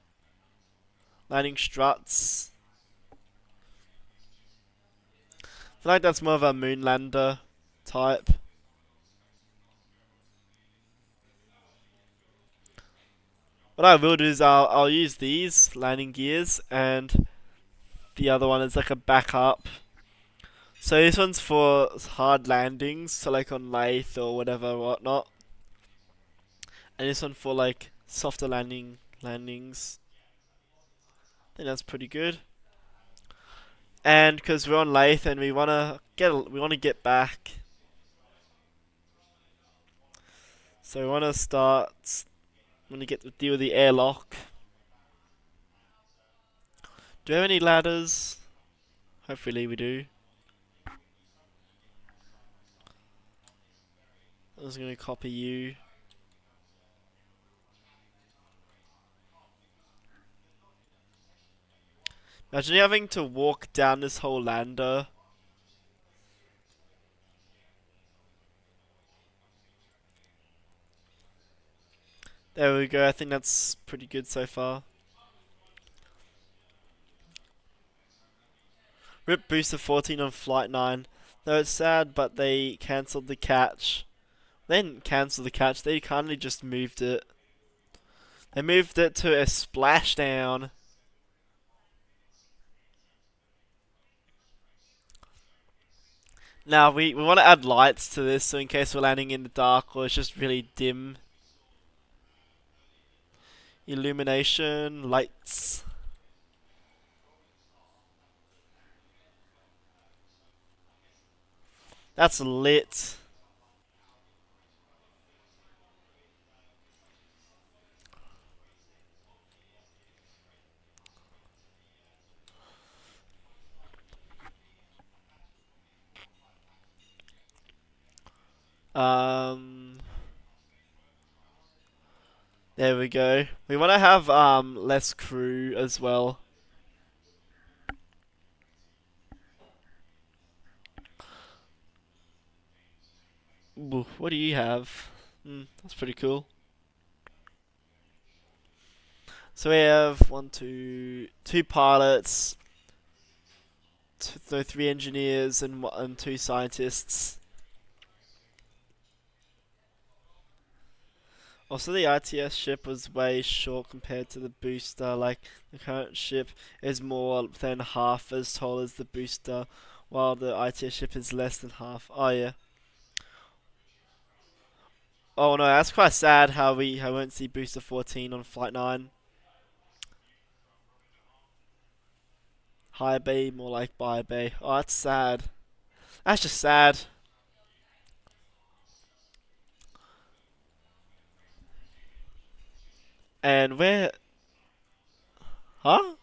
Landing struts. I feel like that's more of a Moonlander type. What I will do is I'll use these landing gears and the other one is like a backup. So this one's for hard landings, so like on lathe or whatever whatnot, and this one for like softer landings. I think that's pretty good. And because we're on lathe and we wanna get back, so we wanna start. Want to get to deal with the airlock. Do we have any ladders? Hopefully we do. I was gonna copy you. Imagine having to walk down this whole lander. There we go, I think that's pretty good so far. RIP Booster 14 on Flight 9. Though it's sad, but they cancelled the catch. They didn't cancel the catch, they kindly just moved it. They moved it to a splashdown. Now, we want to add lights to this, so in case we're landing in the dark or it's just really dim. Illumination, lights. That's lit. Um, there we go. We want to have less crew as well. Ooh, what do you have? That's pretty cool. So we have two pilots, three engineers, and two scientists. Also, the ITS ship was way short compared to the booster. Like, the current ship is more than half as tall as the booster, while the ITS ship is less than half. Oh, yeah. Oh, no, that's quite sad how I won't see booster 14 on Flight 9. High bay, more like by bay. Oh, that's sad. That's just sad. And where? Huh?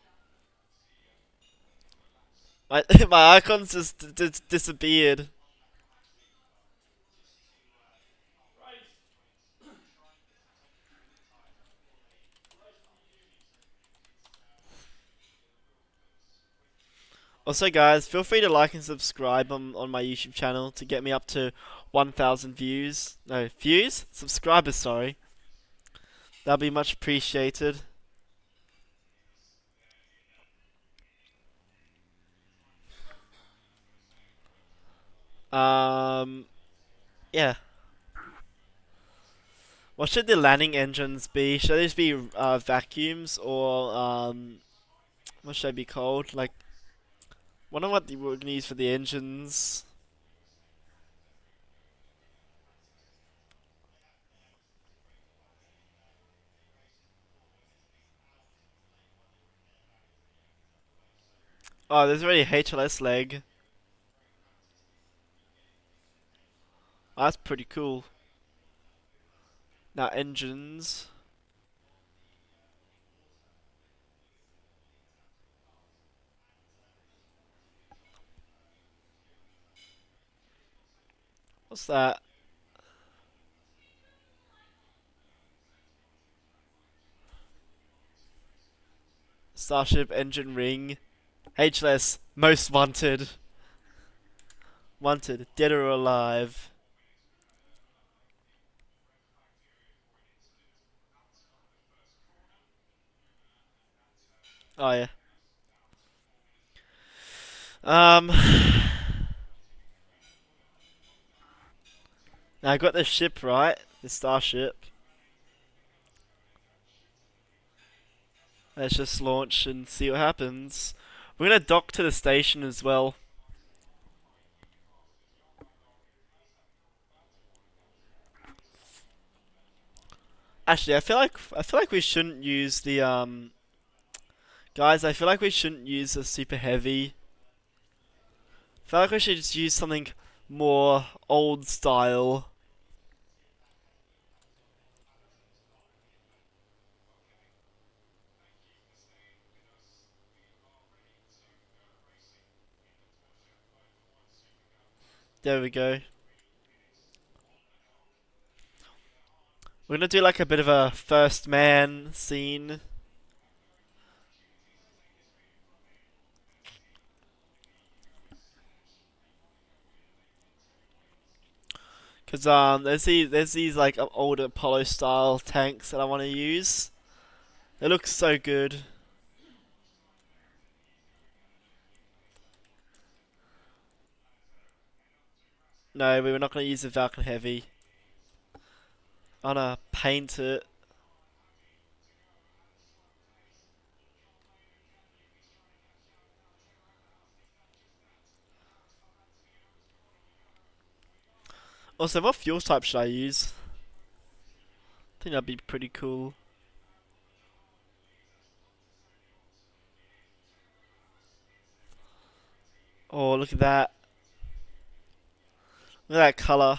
My my icons just disappeared. Also, guys, feel free to like and subscribe on my YouTube channel to get me up to 1,000 views. No, views? Subscribers, sorry. That'll be much appreciated. Um, yeah. What should the landing engines be? Should these be vacuums or what should they be called? Like, wonder what we're gonna use for the engines. Oh, there's already a HLS leg. Oh, that's pretty cool. Now engines. What's that? Starship engine ring. HLS most wanted. Wanted, dead or alive. Oh yeah. Um. Now I got the ship right, the starship. Let's just launch and see what happens. We're gonna dock to the station as well. Actually, I feel like we shouldn't use the guys. I feel like we shouldn't use the super heavy. I feel like we should just use something more old style. There we go. We're gonna do like a bit of a first man scene. Cause there's these like old Apollo style tanks that I want to use. They look so good. No, we were not gonna use the Falcon Heavy. I'm gonna paint it. Also, what fuel type should I use? I think that'd be pretty cool. Oh, look at that. Look at that color.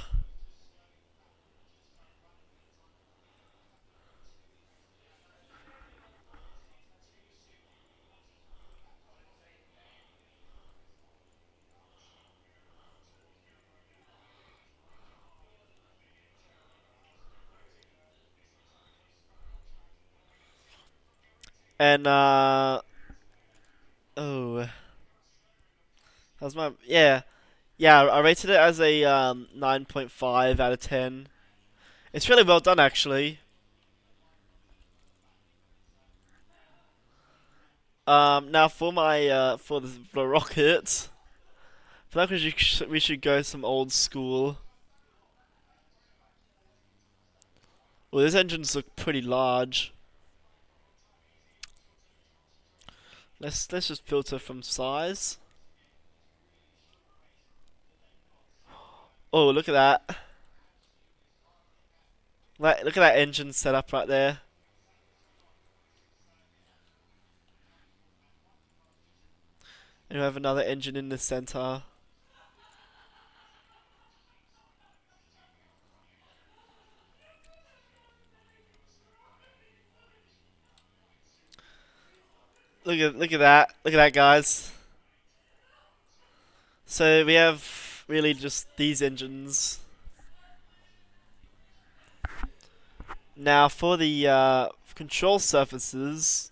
And oh, that's my yeah. I rated it as a 9.5 out of 10. It's really well done actually. Now for my for the rocket, I feel like we should go some old school. Well, these engines look pretty large. Let's just filter from size. Oh, look at that. Like, look at that engine setup right there. And we have another engine in the center. look at that. Look at that, guys. So we have really just these engines. Now for the control surfaces,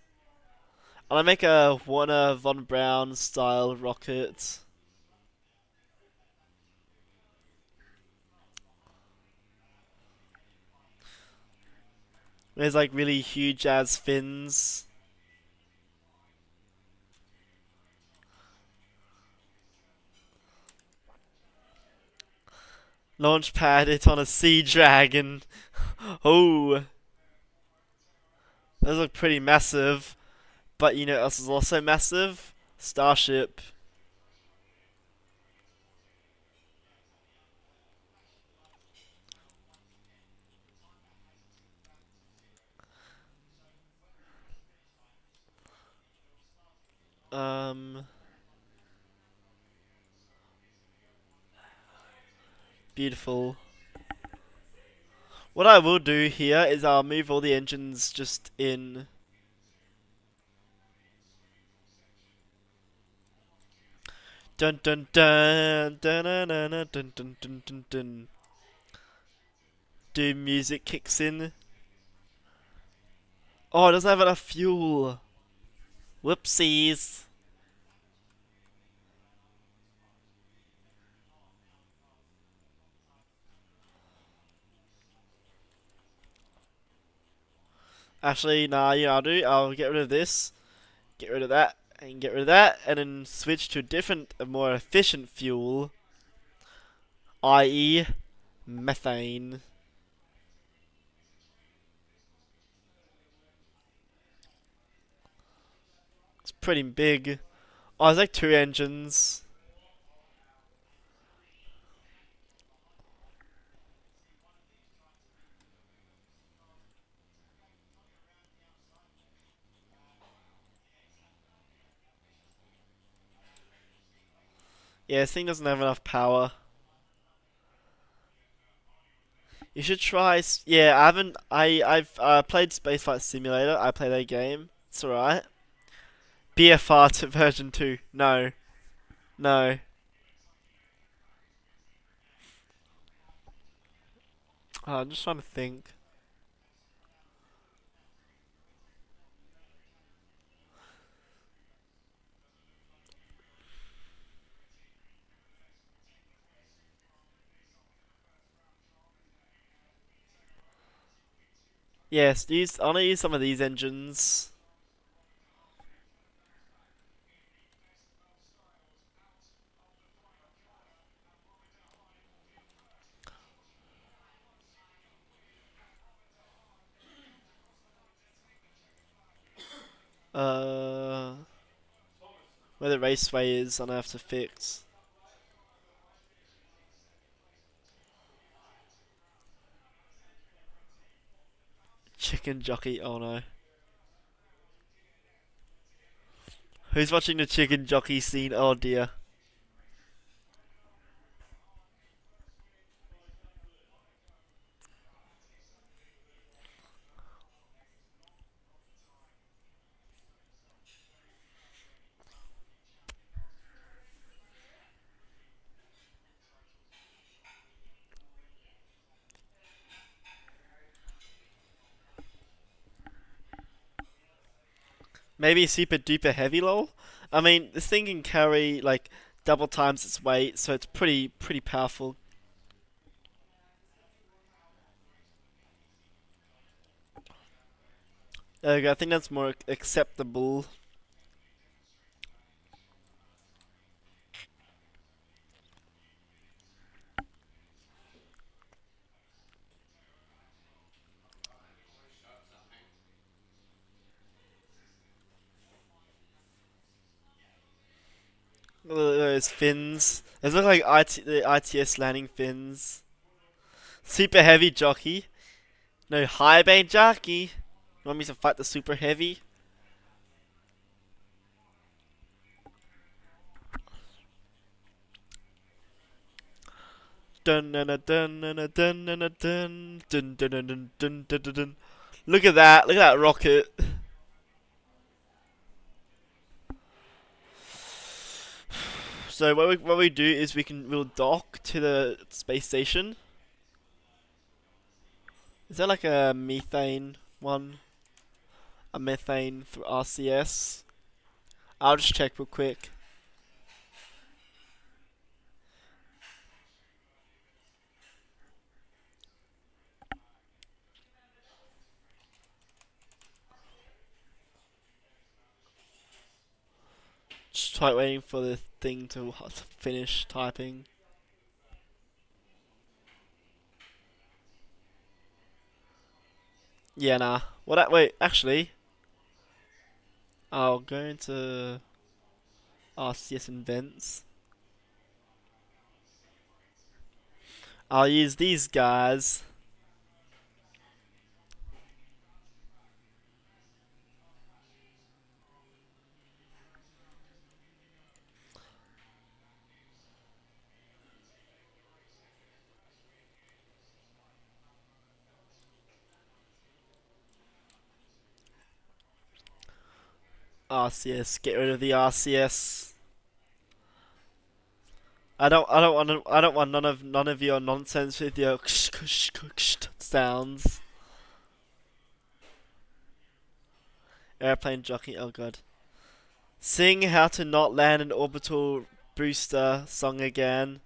I'll make a Warner von Braun style rocket. There's like really huge as fins. Launch pad it on a Sea Dragon. Oh, those look pretty massive. But you know, this is also massive. Starship. Um, Beautiful. What I will do here is I'll move all the engines just in. Dun dun dun dun dun dun dun dun dun dun dun. Dun. Do music kicks in. Oh, it doesn't have enough fuel. Whoopsies. Actually, nah, you know, I'll get rid of this, get rid of that, and get rid of that, and then switch to a different, a more efficient fuel, i.e., methane. It's pretty big. Oh, it's like two engines. Yeah, this thing doesn't have enough power. You should try. Yeah, I haven't. I've played Spaceflight Simulator. I played that game. It's alright. BFR to version 2. No. No. Oh, I'm just trying to think. Yes, I want to use some of these engines. Uh, where the raceway is, and I have to fix. Chicken jockey. Oh no. Who's watching the chicken jockey scene? Oh dear. Maybe super duper heavy lol. I mean, this thing can carry like double times its weight, so it's pretty powerful. There we go. I think that's more acceptable. Look at those fins. Those look like the ITS landing fins. Super heavy jockey. No, high bane jockey. You want me to fight the super heavy? Dun dun dun dun dun dun dun dun dun dun dun dun dun dun dun dun. Look at that! Look at that rocket! So what we do is we'll dock to the space station. Is there like a methane one? A methane through RCS? I'll just check real quick. Just try waiting for the thing to finish typing. Yeah, nah. What? Wait, actually, I'll go into RCS Invents. I'll use these guys. RCS. Get rid of the RCS. I don't want none of your nonsense with your sounds. Airplane jockey. Oh god. Sing how to not land an orbital booster song again.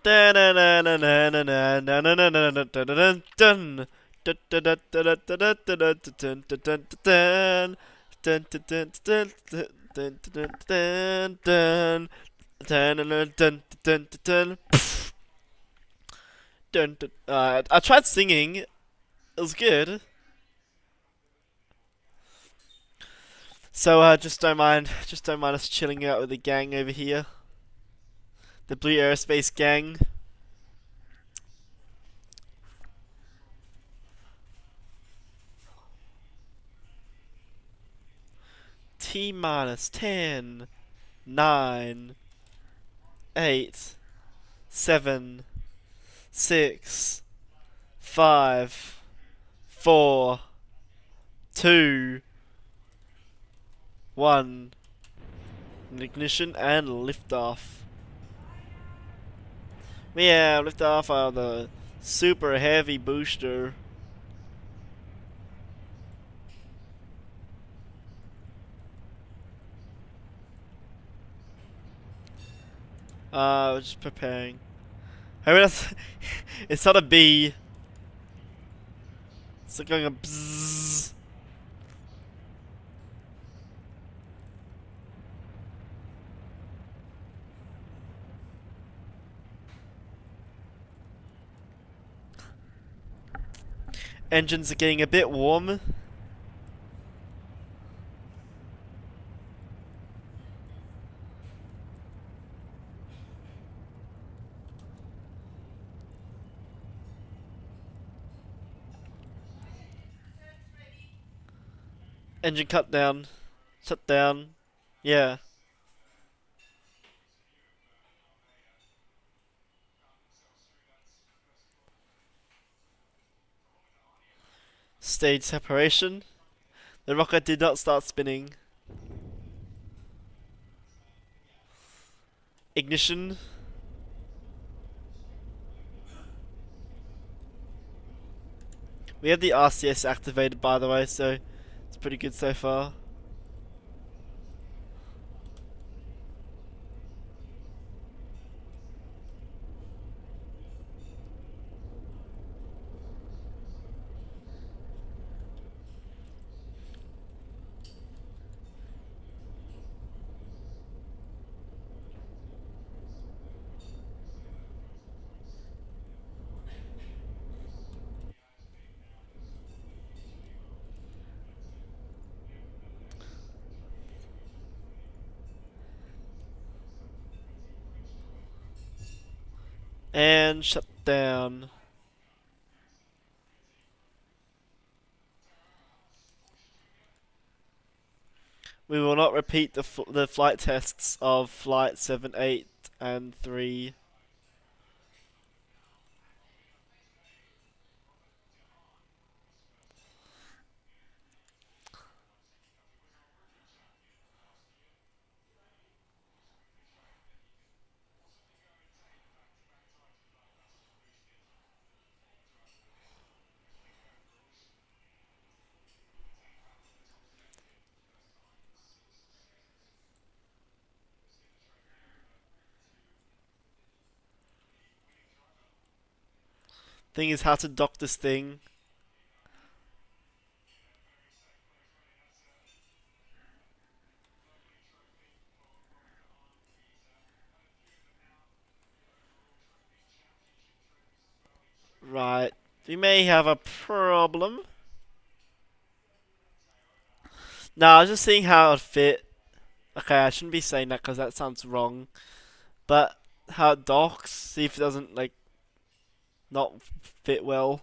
I tried singing. It was good. So just don't mind us chilling out with the gang over here. The Blue Aerospace gang. T minus 10, 9, 8, 7, 6, 5, 4, 2, 1. Ignition and liftoff. Yeah, liftoff of the super heavy booster. Just preparing. I mean, it's not a B. It's like going a bzzz. Engines are getting a bit warm. Engine cut down. Shut down. Yeah. Stage separation. The rocket did not start spinning. Ignition. We have the RCS activated, by the way, so it's pretty good so far. And shut down. We will not repeat the flight tests of Flight 7, 8, and 3. Thing is how to dock this thing. Right. We may have a problem. No, I was just seeing how it fit. Okay, I shouldn't be saying that because that sounds wrong. But how it docks, see if it doesn't like not fit well.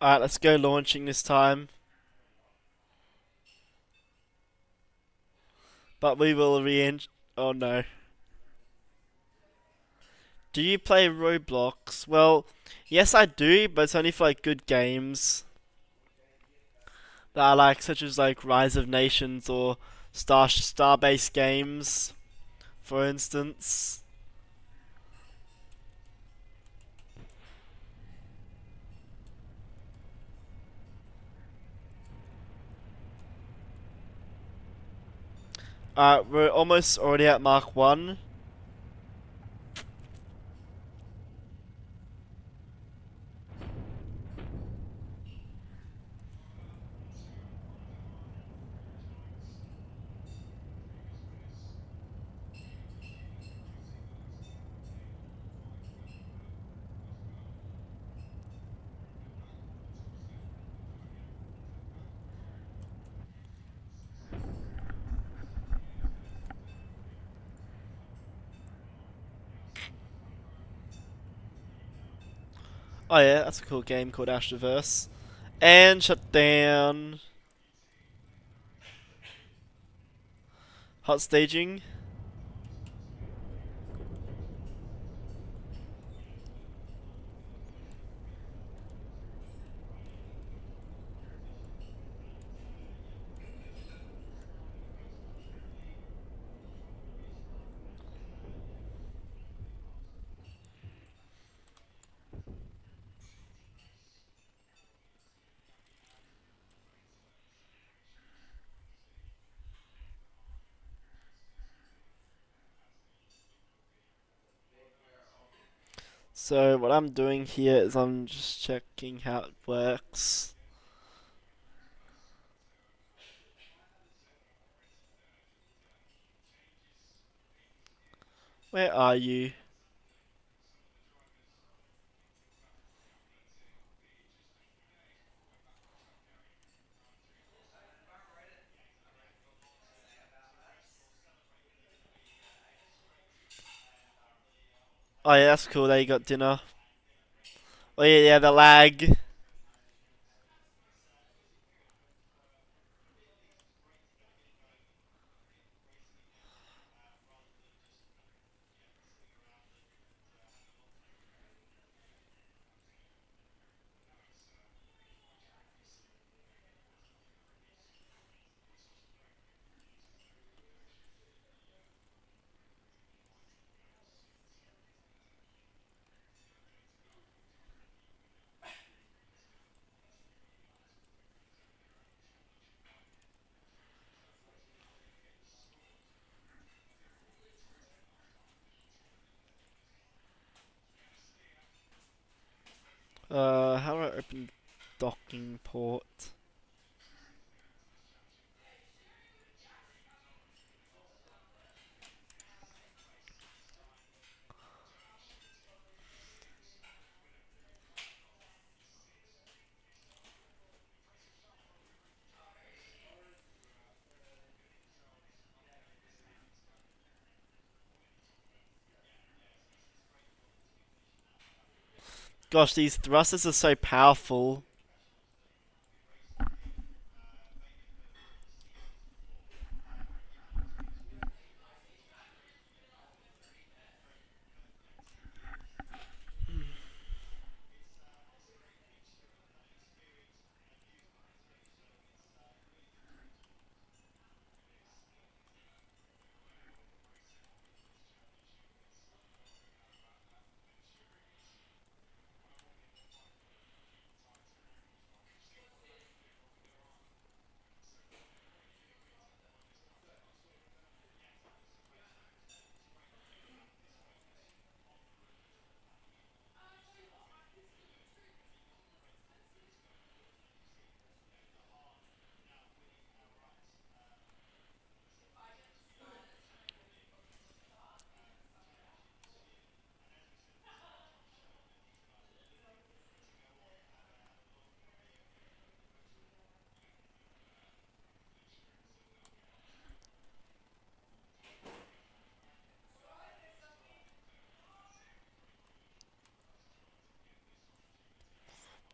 Alright, let's go launching this time. But we will Oh no. Do you play Roblox? Well, yes I do, but it's only for like good games that I like, such as like Rise of Nations or Star-based games, for instance. We're almost already at Mark 1. Oh yeah, that's a cool game called Astroverse. And shut down. Hot staging. So what I'm doing here is I'm just checking how it works. Where are you? Oh yeah, that's cool. There you got dinner. Oh yeah, yeah, the lag. How do I open docking port? Gosh, these thrusters are so powerful.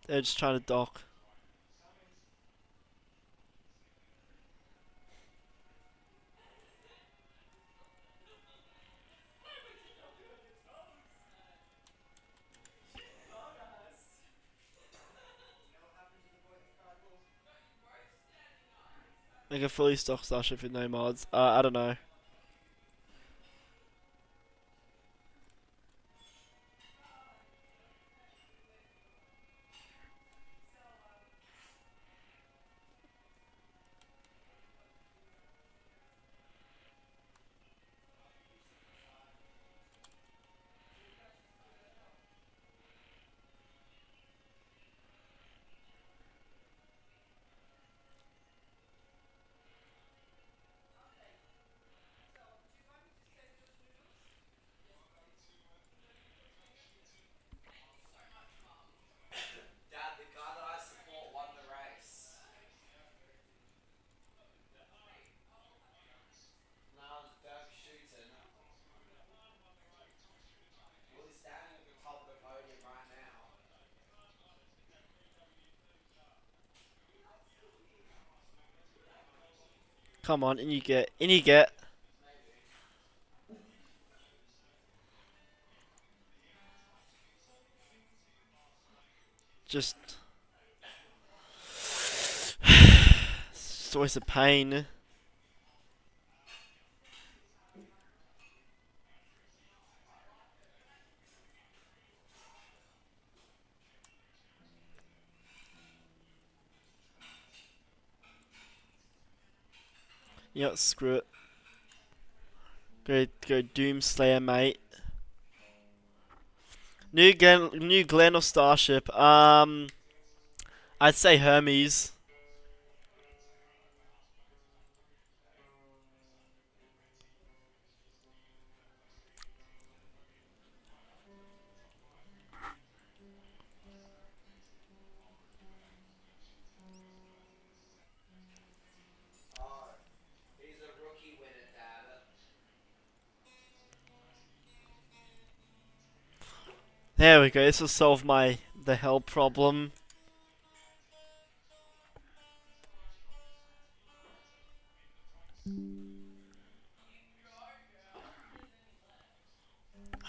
They're just trying to dock. Like a fully stocked starship with no mods. I don't know. Dad, the guy that I support won the race. Now Dirk shooting. Well, he's standing at the top of the podium right now. Come on, in you get. In you get. Maybe. Just. It's always a pain. You know, screw it. Go Doomslayer, mate. New Glen or Starship? I'd say Hermes. Oh, he's a rookie winner, Dad. There we go. This will solve the hell problem.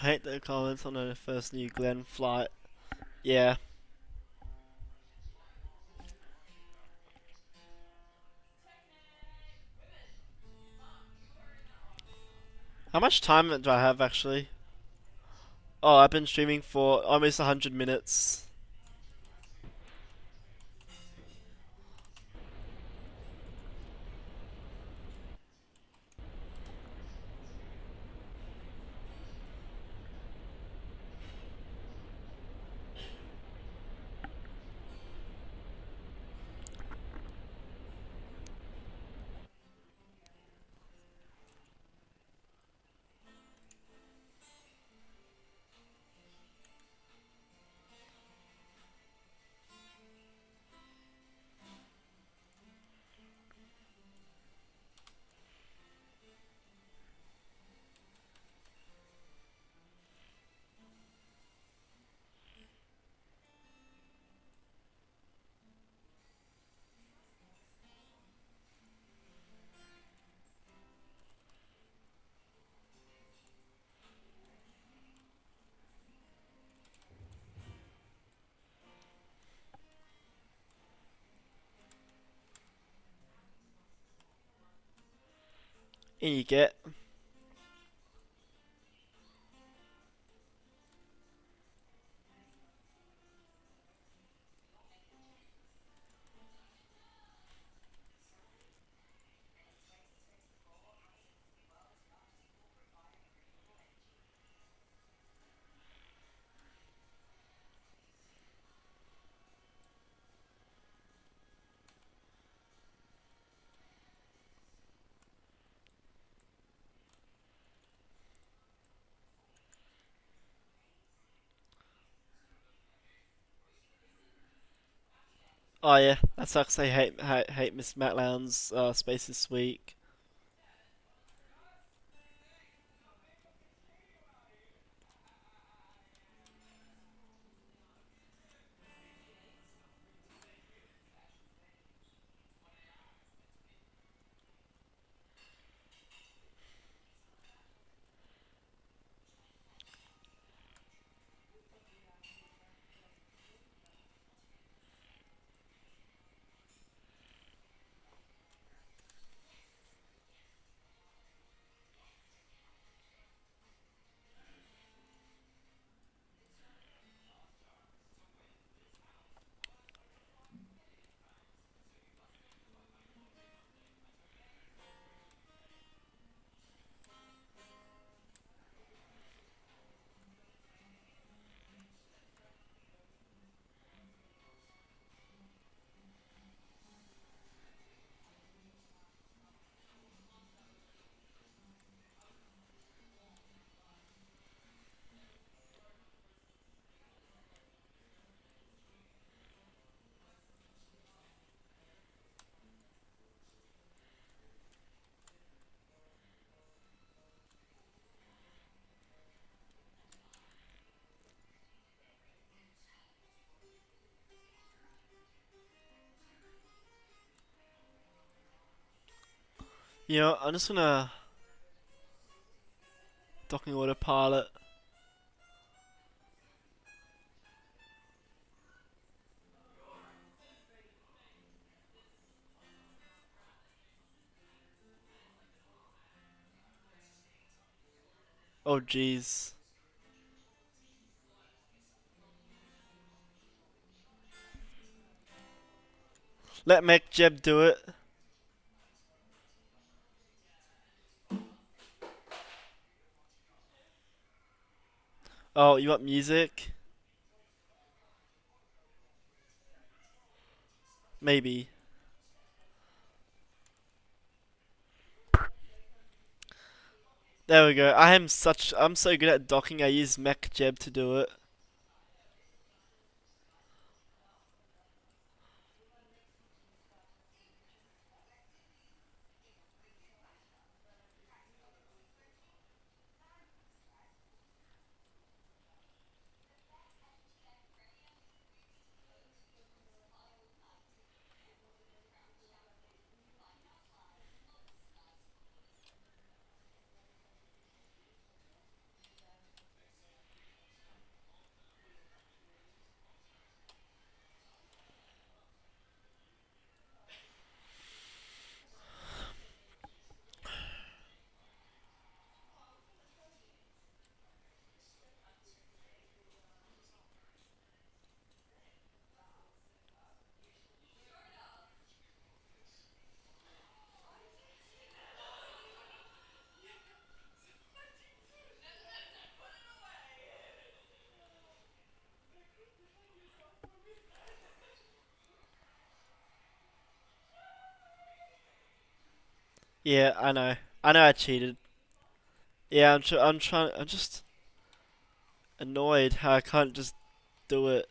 I hate the comments on the first New Glen flight. Yeah. How much time do I have actually? Oh, I've been streaming for almost 100 minutes. In you get. Oh yeah, that sucks. I hate Miss Matlown's space this week. You know, I'm just gonna docking autopilot. Oh jeez. Let Mech Jeb do it. Oh, you want music? Maybe. There we go. I'm so good at docking. I use Mech Jeb to do it. Yeah, I know. I know I cheated. Yeah, I'm trying. I'm just annoyed how I can't just do it.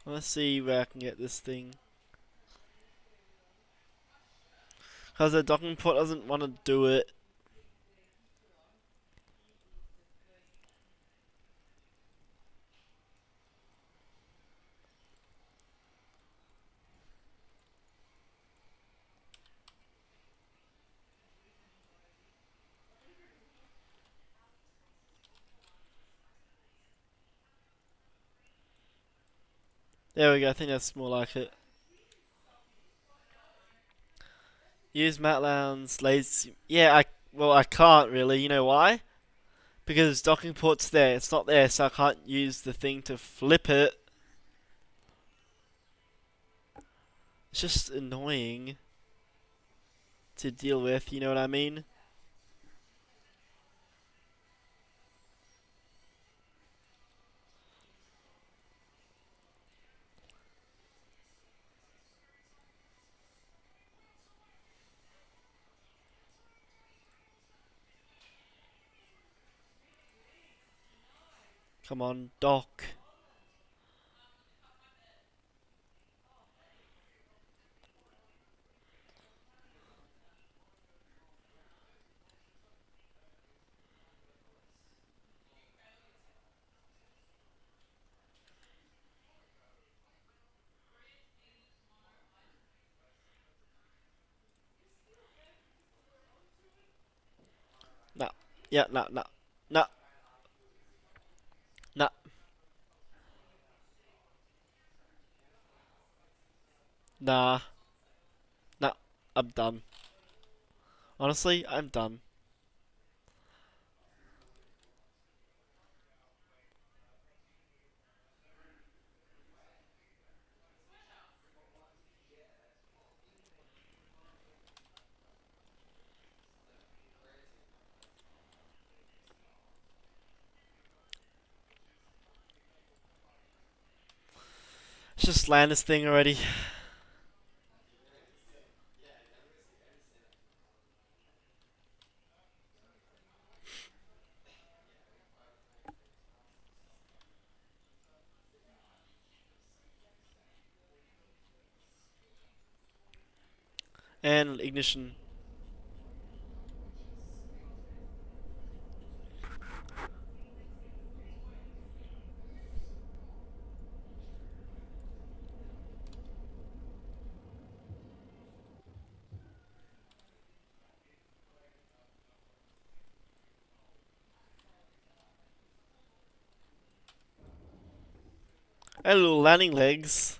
Let's see where I can get this thing. Because the docking port doesn't want to do it. There we go. I think that's more like it. Use mat lounge, lazy. Yeah, I can't really. You know why? Because docking port's there. It's not there, so I can't use the thing to flip it. It's just annoying to deal with. You know what I mean? Come on, dock. Nah. Yeah, nah, nah. Nah, nah, nah, nah. I'm done. Honestly, I'm done. Let's just land this thing already. And ignition. And little landing legs.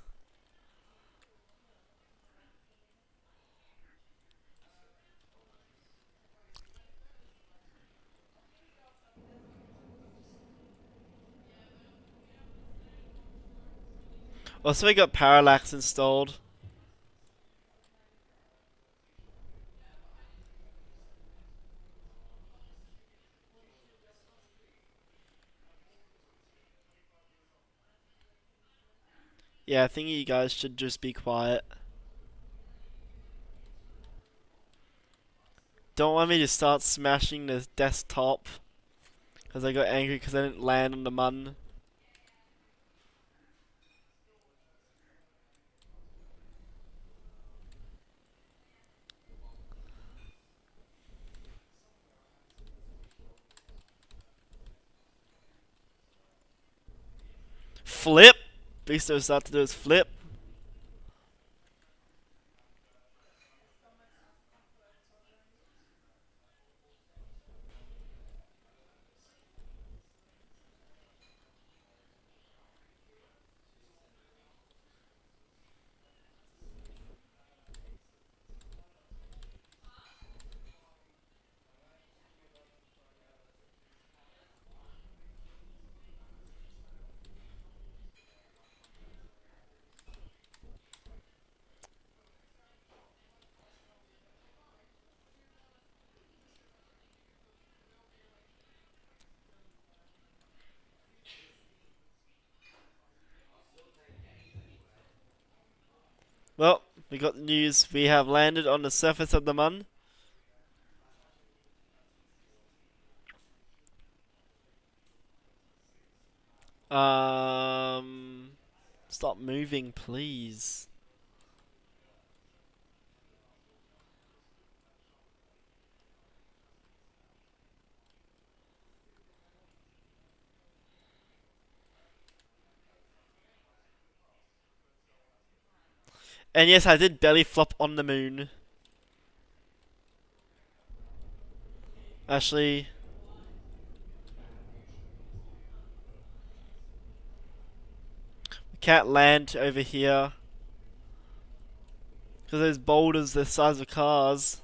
Also, we got parallax installed. Yeah, I think you guys should just be quiet. Don't want me to start smashing the desktop because I got angry because I didn't land on the mun. Flip! Beast knows not to do is flip. Well, we got the news. We have landed on the surface of the mun. Um, Stop moving, please. And yes, I did belly flop on the moon. Actually, Can't land over here. Because those boulders, the size of cars.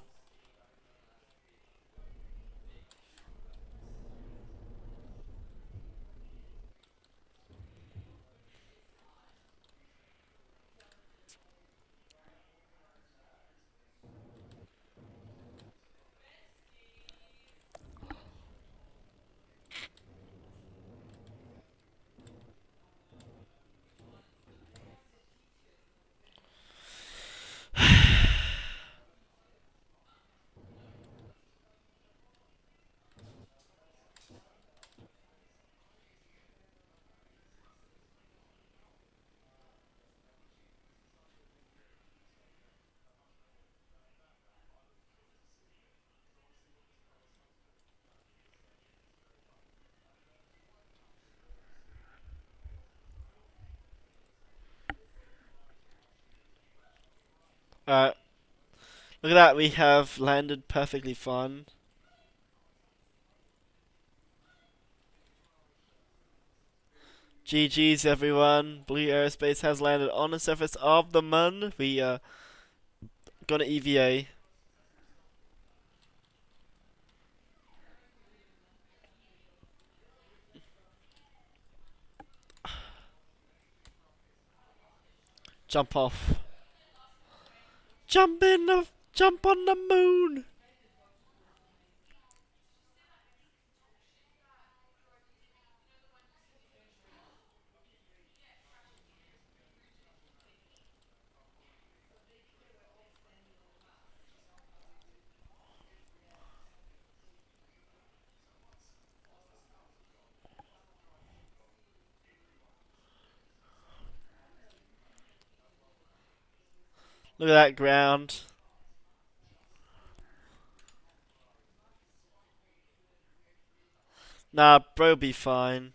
Alright. Look at that, we have landed perfectly fine. GG's everyone. Blue Aerospace has landed on the surface of the moon. We got an EVA. Jump off. Jump on the moon. Look at that ground. Nah, bro, be fine.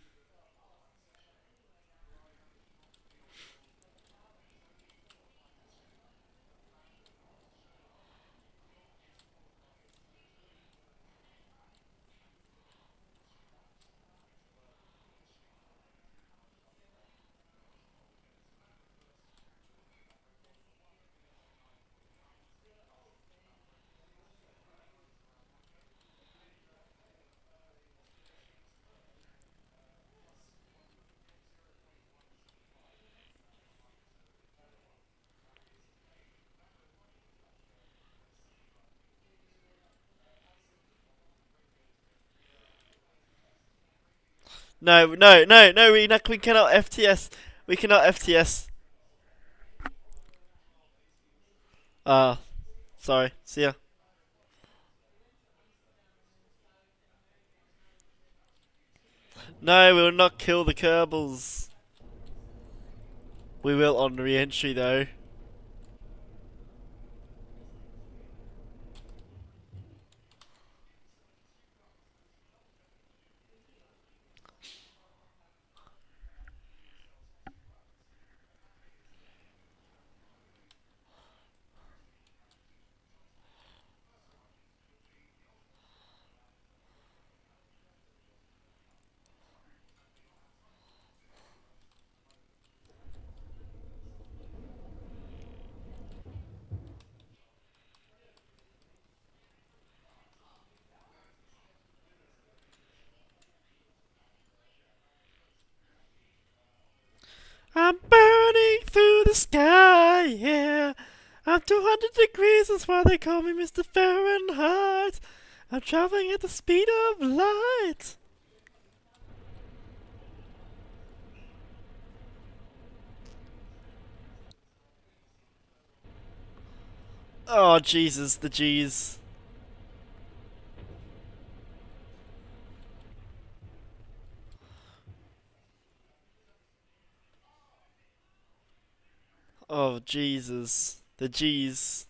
No, no, no, no, we cannot FTS. We cannot FTS. Sorry. See ya. No, we will not kill the Kerbals. We will on re-entry though. I'm burning through the sky, yeah. I'm 200 degrees, that's why they call me Mr. Fahrenheit. I'm traveling at the speed of light. Oh, Jesus, the G's. Oh, Jesus. The G's.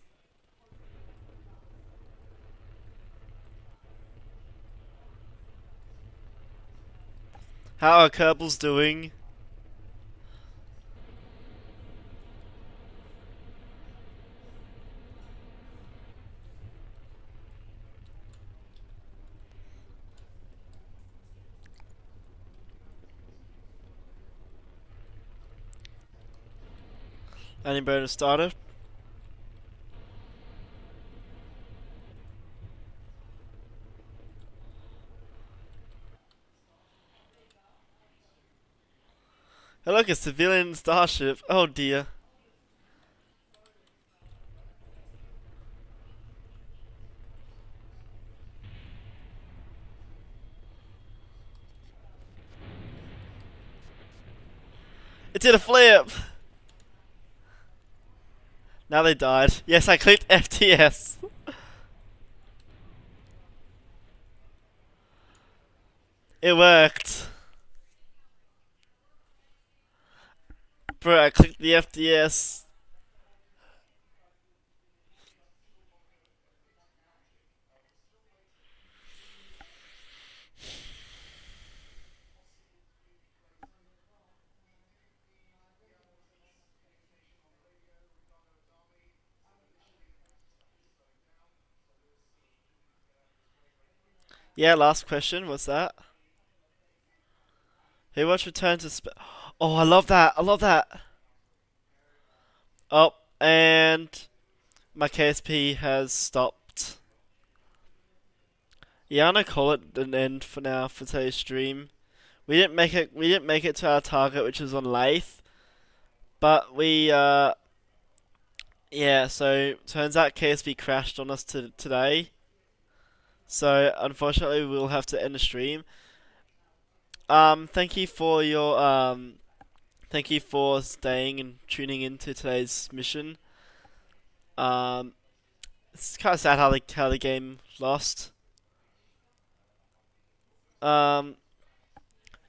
How are Kerbals doing? Any bonus started? Oh look, a civilian starship. Oh dear. It did a flip! Now they died. Yes, I clicked FTS. It worked. Bro, I clicked the FTS. Yeah, last question. What's that? Who wants return to Oh, I love that. I love that. Oh, and my KSP has stopped. Yeah, I'm gonna call it an end for now for today's stream. We didn't make it. We didn't make it to our target, which is on Lathe, but we yeah. So turns out KSP crashed on us today. So unfortunately, we'll have to end the stream. Thank you for your thank you for staying and tuning into today's mission. Um, it's kind of sad how the game lost. Um,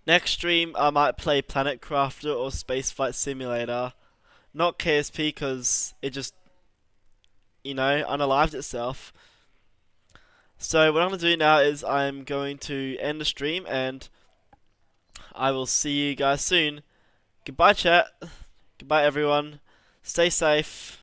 Next stream I might play Planet Crafter or Space Flight Simulator, not KSP because it just unalived itself. So what I'm gonna do now is I'm going to end the stream and I will see you guys soon. Goodbye, chat. Goodbye, everyone. Stay safe.